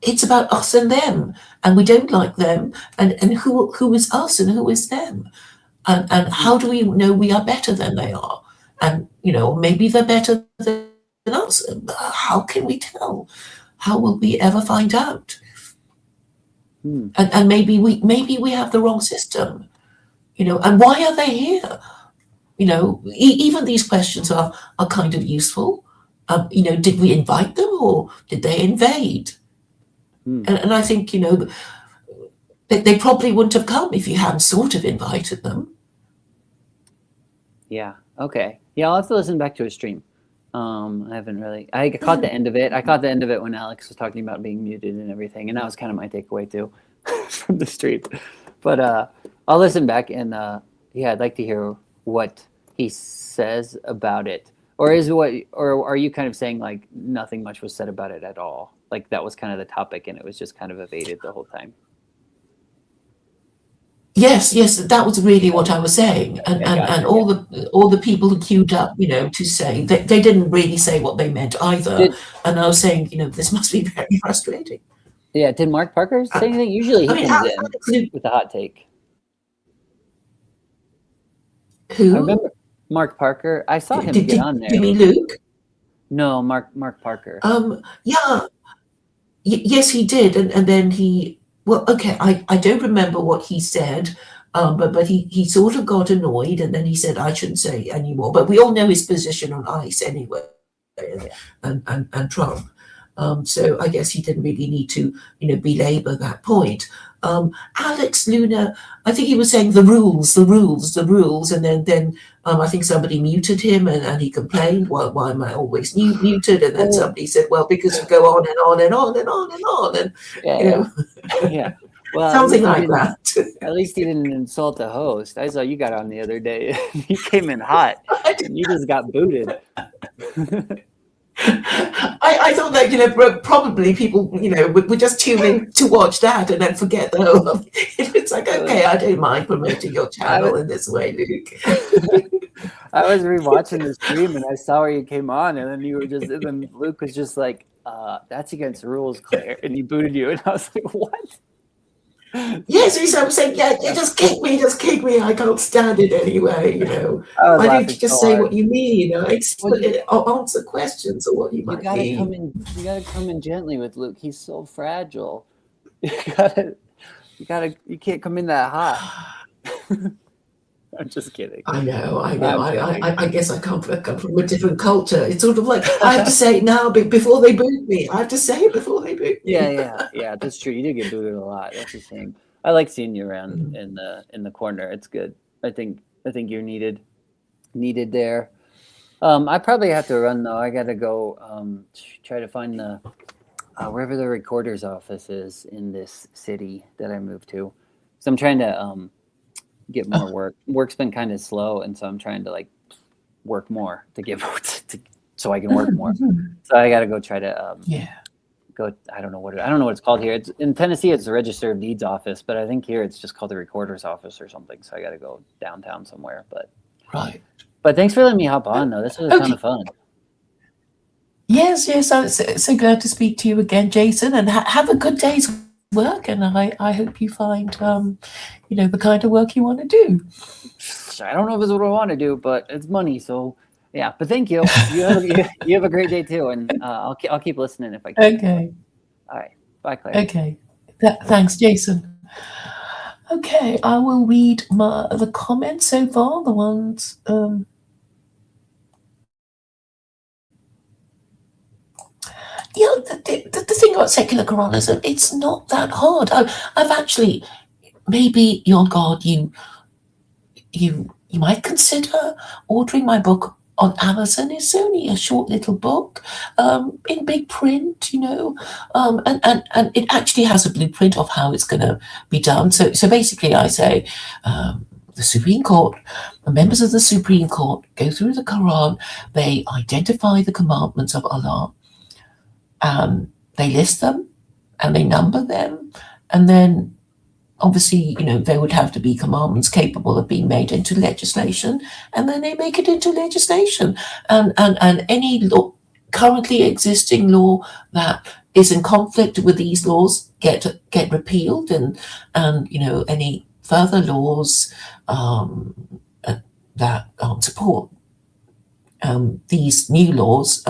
it's about us and them, and we don't like them, and who is us and who is them, and how do we know we are better than they are, and maybe they're better than us. How can we tell? How will we ever find out? And maybe we have the wrong system, and why are they here? Even these questions are kind of useful. Did we invite them, or did they invade? And I think they probably wouldn't have come if you hadn't sort of invited them. Yeah. Okay. Yeah, I'll have to listen back to a stream. I haven't really. I caught the end of it. I caught the end of it when Alex was talking about being muted and everything, and that was kind of my takeaway too from the stream. But I'll listen back, and yeah, I'd like to hear what he says about it. Or are you kind of saying like nothing much was said about it at all? Like that was kind of the topic, and it was just kind of evaded the whole time. Yes, that was really what I was saying, and all the people who queued up, to say they didn't really say what they meant either, and I was saying, this must be very frustrating. Yeah, did Mark Parker say anything? Usually he comes in with a hot take. Who? I remember Mark Parker. I saw him get on there. You mean Luke? No, Mark Parker. Yeah, yes, he did, and then he. Well, okay, I don't remember what he said, but he sort of got annoyed, and then he said I shouldn't say anymore. But we all know his position on ICE anyway, and Trump. So I guess he didn't really need to, belabor that point. Alex Luna, I think he was saying the rules, and then I think somebody muted him, and he complained, why am I always muted? And then somebody said, well, because you go on and on and on and on and on, and yeah. Well, something like that. At least he didn't insult the host. I saw you got on the other day. You came in hot, and you just got booted. I thought that probably people would just tune in to watch that and then forget the whole. It's like, okay, I don't mind promoting your channel in this way, Luke. I was rewatching the stream and I saw where you came on, and then Luke was just like, "That's against the rules, Claire," and he booted you, and I was like, "What?" Yes, I'm saying, just kick me. I can't stand it anyway. Why don't you just say what you mean? Answer questions or what you might mean. You gotta come in gently with Luke. He's so fragile. You can't come in that hot. I'm just kidding. I know. I guess I come from a different culture. It's sort of like I have to say it now before they boot me. I have to say it before they boot me. Yeah. That's true. You do get booted a lot. That's a shame. I like seeing you around in the corner. It's good. I think you're needed there. I probably have to run though. I gotta go try to find the wherever the recorder's office is in this city that I moved to. So I'm trying to get more work. Work's been kind of slow, and so I'm trying to like work more so I can work more. So I got to go try to go. I don't know what it's called here. It's in Tennessee. It's the Register of Deeds office, but I think here it's just called the Recorder's office or something. So I got to go downtown somewhere. But right. But thanks for letting me hop on though. This was a ton of fun. Yes. I'm so glad to speak to you again, Jason, and have a good day's work, and I hope you find the kind of work you want to do. I don't know if it's what I want to do, but it's money, so yeah. But thank you. You have a great day too, and I'll keep listening if I can. Okay. All right. Bye, Claire. Okay. Thanks, Jason. Okay, I will read the comments so far. The ones. Yeah, the thing about secular Quran is that it's not that hard. I've actually, maybe, your God, you might consider ordering my book on Amazon. It's only a short little book, in big print, and it actually has a blueprint of how it's going to be done. So basically, I say, the Supreme Court, the members of the Supreme Court go through the Quran, they identify the commandments of Allah, they list them, and they number them, and then obviously, there would have to be commandments capable of being made into legislation, and then they make it into legislation. And any law, currently existing law that is in conflict with these laws get repealed, and any further laws that support these new laws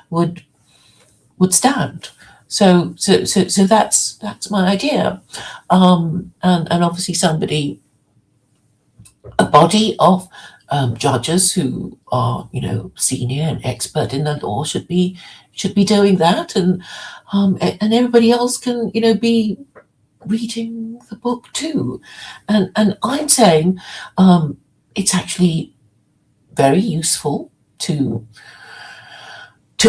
would stand. So that's my idea, and obviously a body of judges who are senior and expert in the law should be doing that, and everybody else can be reading the book too, and I'm saying it's actually very useful to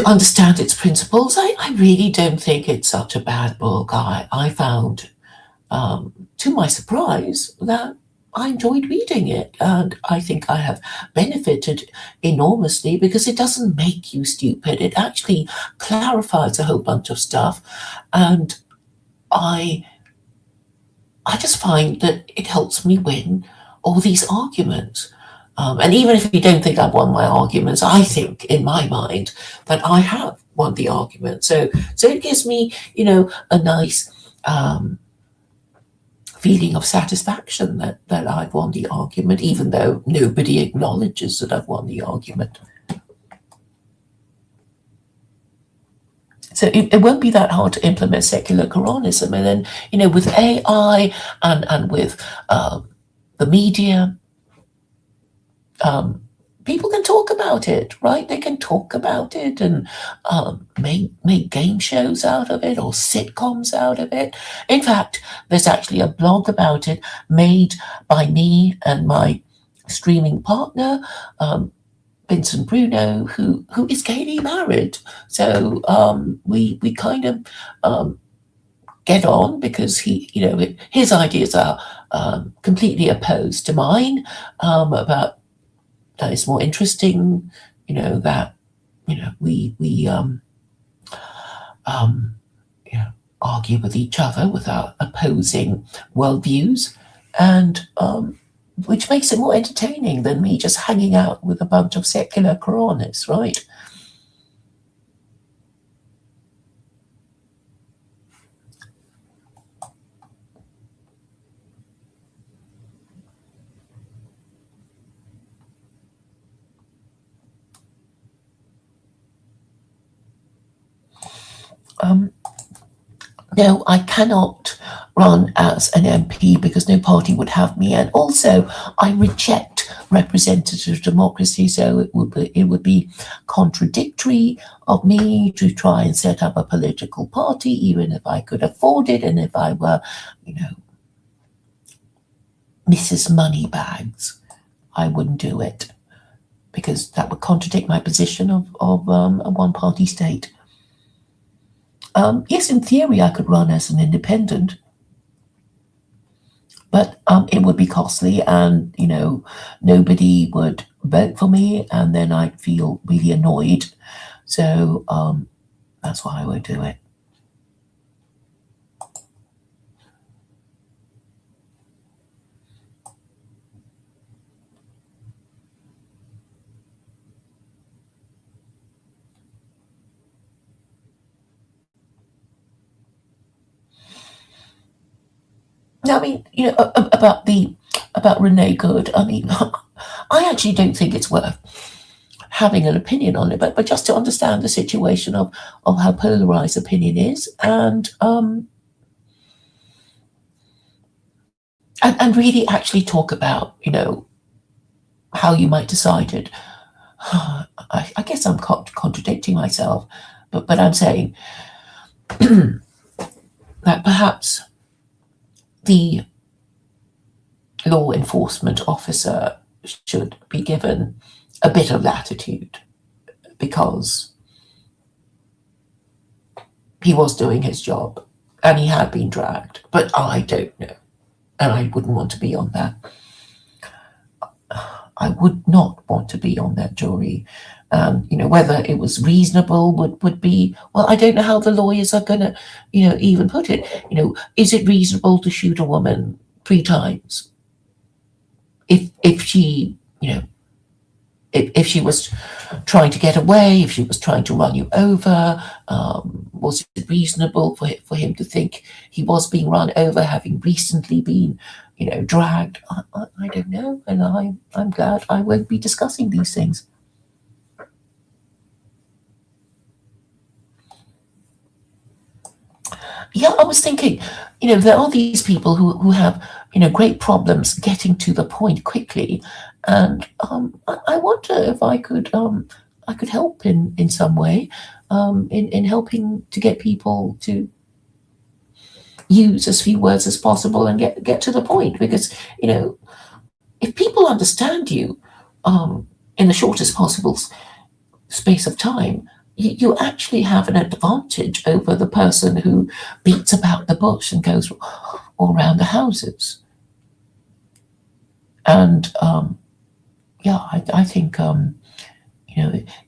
understand its principles. I really don't think it's such a bad book. I found, to my surprise, that I enjoyed reading it, and I think I have benefited enormously because it doesn't make you stupid. It actually clarifies a whole bunch of stuff, and I just find that it helps me win all these arguments. And even if you don't think I've won my arguments, I think in my mind that I have won the argument. So it gives me, a nice feeling of satisfaction that I've won the argument, even though nobody acknowledges that I've won the argument. So it won't be that hard to implement secular Quranism. And then, with AI and with the media, people can talk about it, right? They can talk about it and make game shows out of it or sitcoms out of it. In fact, there's actually a blog about it made by me and my streaming partner, Vincent Bruno, who is gaily married. So we kind of get on because his ideas are completely opposed to mine, about that it's more interesting, that we argue with each other with our opposing worldviews, and which makes it more entertaining than me just hanging out with a bunch of secular Quranists, right? No, I cannot run as an MP because no party would have me, and also I reject representative democracy. So it would be contradictory of me to try and set up a political party, even if I could afford it, and if I were, Mrs. Moneybags, I wouldn't do it because that would contradict my position of a one-party state. Yes, in theory, I could run as an independent, but it would be costly, and nobody would vote for me, and then I'd feel really annoyed. So that's why I would do it. I mean, about Renee Good. I mean, I actually don't think it's worth having an opinion on it, but just to understand the situation of how polarized opinion is, and really actually talk about how you might decide it. I guess I'm contradicting myself but I'm saying that perhaps the law enforcement officer should be given a bit of latitude, because he was doing his job and he had been dragged. But I don't know, and I wouldn't want to be on that. I would not want to be on that jury. Whether it was reasonable would be, well, I don't know how the lawyers are going to, even put it. Is it reasonable to shoot a woman 3 times? If she, if she was trying to get away, if she was trying to run you over, was it reasonable for him to think he was being run over, having recently been, dragged? I don't know, and I'm glad I won't be discussing these things. Yeah, I was thinking, there are these people who have, great problems getting to the point quickly, and I wonder if I could help in some way, in helping to get people to use as few words as possible and get to the point. Because if people understand you in the shortest possible space of time, you actually have an advantage over the person who beats about the bush and goes all around the houses. And I think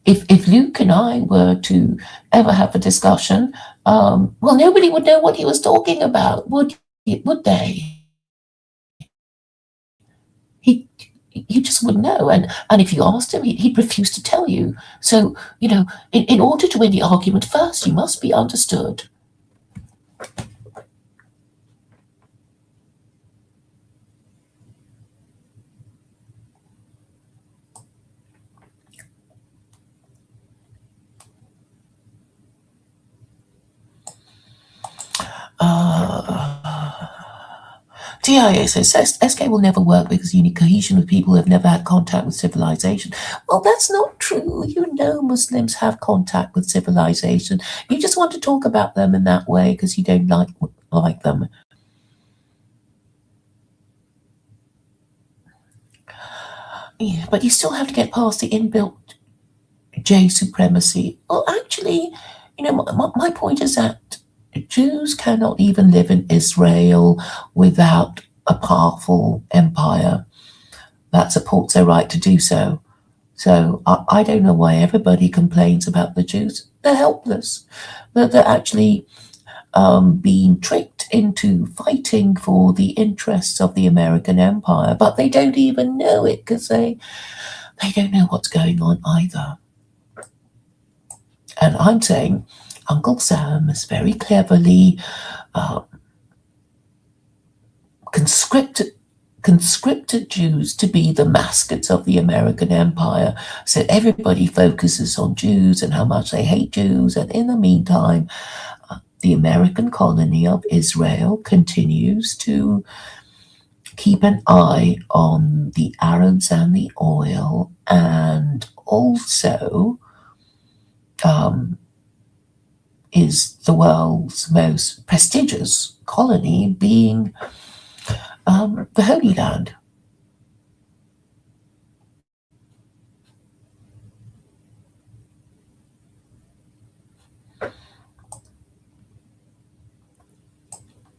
if Luke and I were to ever have a discussion, well, nobody would know what he was talking about, would they? You just wouldn't know, and if you asked him, he'd refuse to tell you. So in order to win the argument, first you must be understood. TIA says SK will never work because you need cohesion with people who have never had contact with civilization. Well, that's not true. Muslims have contact with civilization. You just want to talk about them in that way because you don't like them. Yeah, but you still have to get past the inbuilt J supremacy. Well, actually, my point is that Jews cannot even live in Israel without a powerful empire that supports their right to do so. So I don't know why everybody complains about the Jews. They're helpless. They're actually being tricked into fighting for the interests of the American empire, but they don't even know it because they don't know what's going on either. And I'm saying Uncle Sam has very cleverly conscripted Jews to be the mascots of the American empire. So everybody focuses on Jews and how much they hate Jews. And in the meantime, the American colony of Israel continues to keep an eye on the Arabs and the oil, and also is the world's most prestigious colony, being the Holy Land.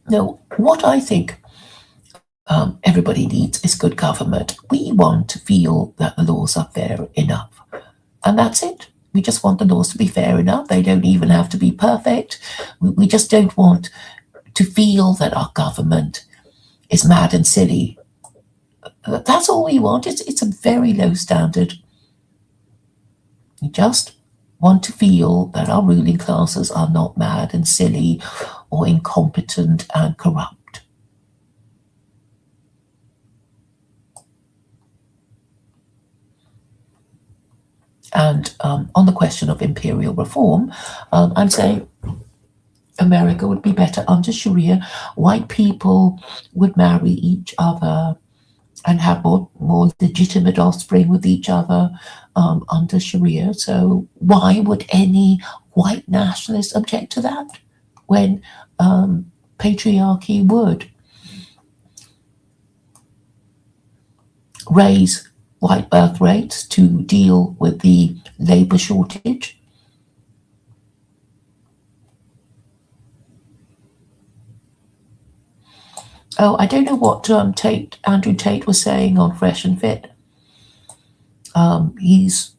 Now, what I think everybody needs is good government. We want to feel that the laws are fair enough, and that's it. We just want the laws to be fair enough. They don't even have to be perfect. We just don't want to feel that our government is mad and silly. That's all we want. It's a very low standard. We just want to feel that our ruling classes are not mad and silly or incompetent and corrupt. And on the question of imperial reform, I'm saying America would be better under Sharia. White people would marry each other and have more legitimate offspring with each other under Sharia. So why would any white nationalist object to that when patriarchy would raise white birth rates to deal with the labor shortage? Oh, I don't know what Andrew Tate was saying on Fresh and Fit. He's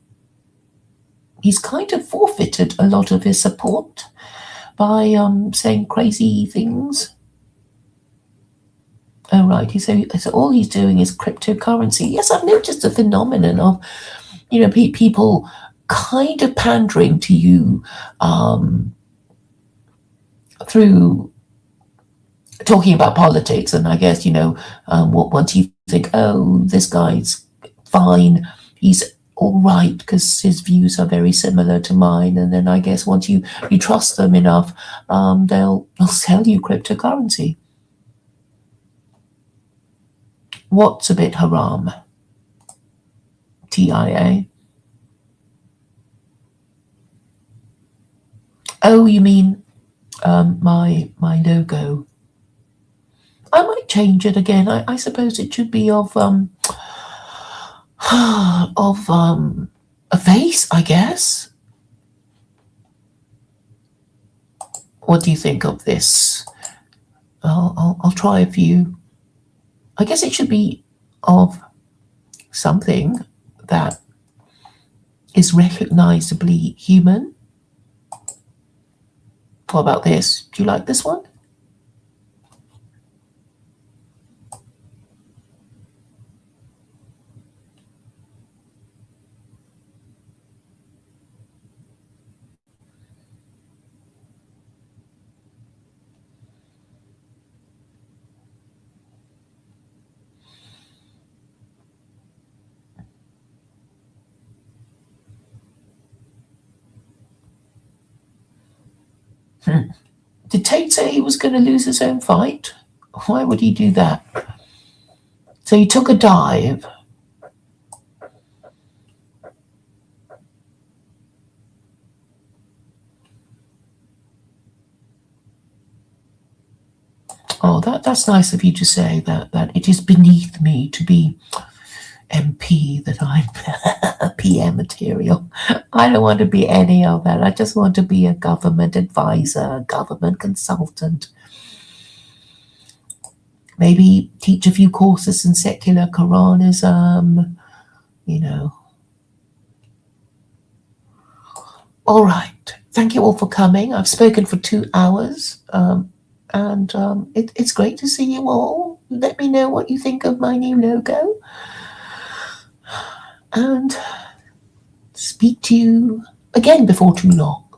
kind of forfeited a lot of his support by saying crazy things. Oh, right. So all he's doing is cryptocurrency. Yes, I've noticed a phenomenon of, people kind of pandering to you through talking about politics. And I guess, once you think, oh, this guy's fine, he's all right because his views are very similar to mine. And then I guess once you trust them enough, they'll sell you cryptocurrency. What's a bit haram? TIA. Oh, you mean my logo? I might change it again. I suppose it should be of a vase, I guess. What do you think of this? I'll try a few. I guess it should be of something that is recognizably human. What about this? Do you like this one? Did Tate say he was going to lose his own fight? Why would he do that? So he took a dive. Oh, that's nice of you to say that it is beneath me to be MP, that I'm PM material. I don't want to be any of that. I just want to be a government advisor, a government consultant. Maybe teach a few courses in secular Quranism, All right. Thank you all for coming. I've spoken for 2 hours, and it's great to see you all. Let me know what you think of my new logo, and speak to you again before too long.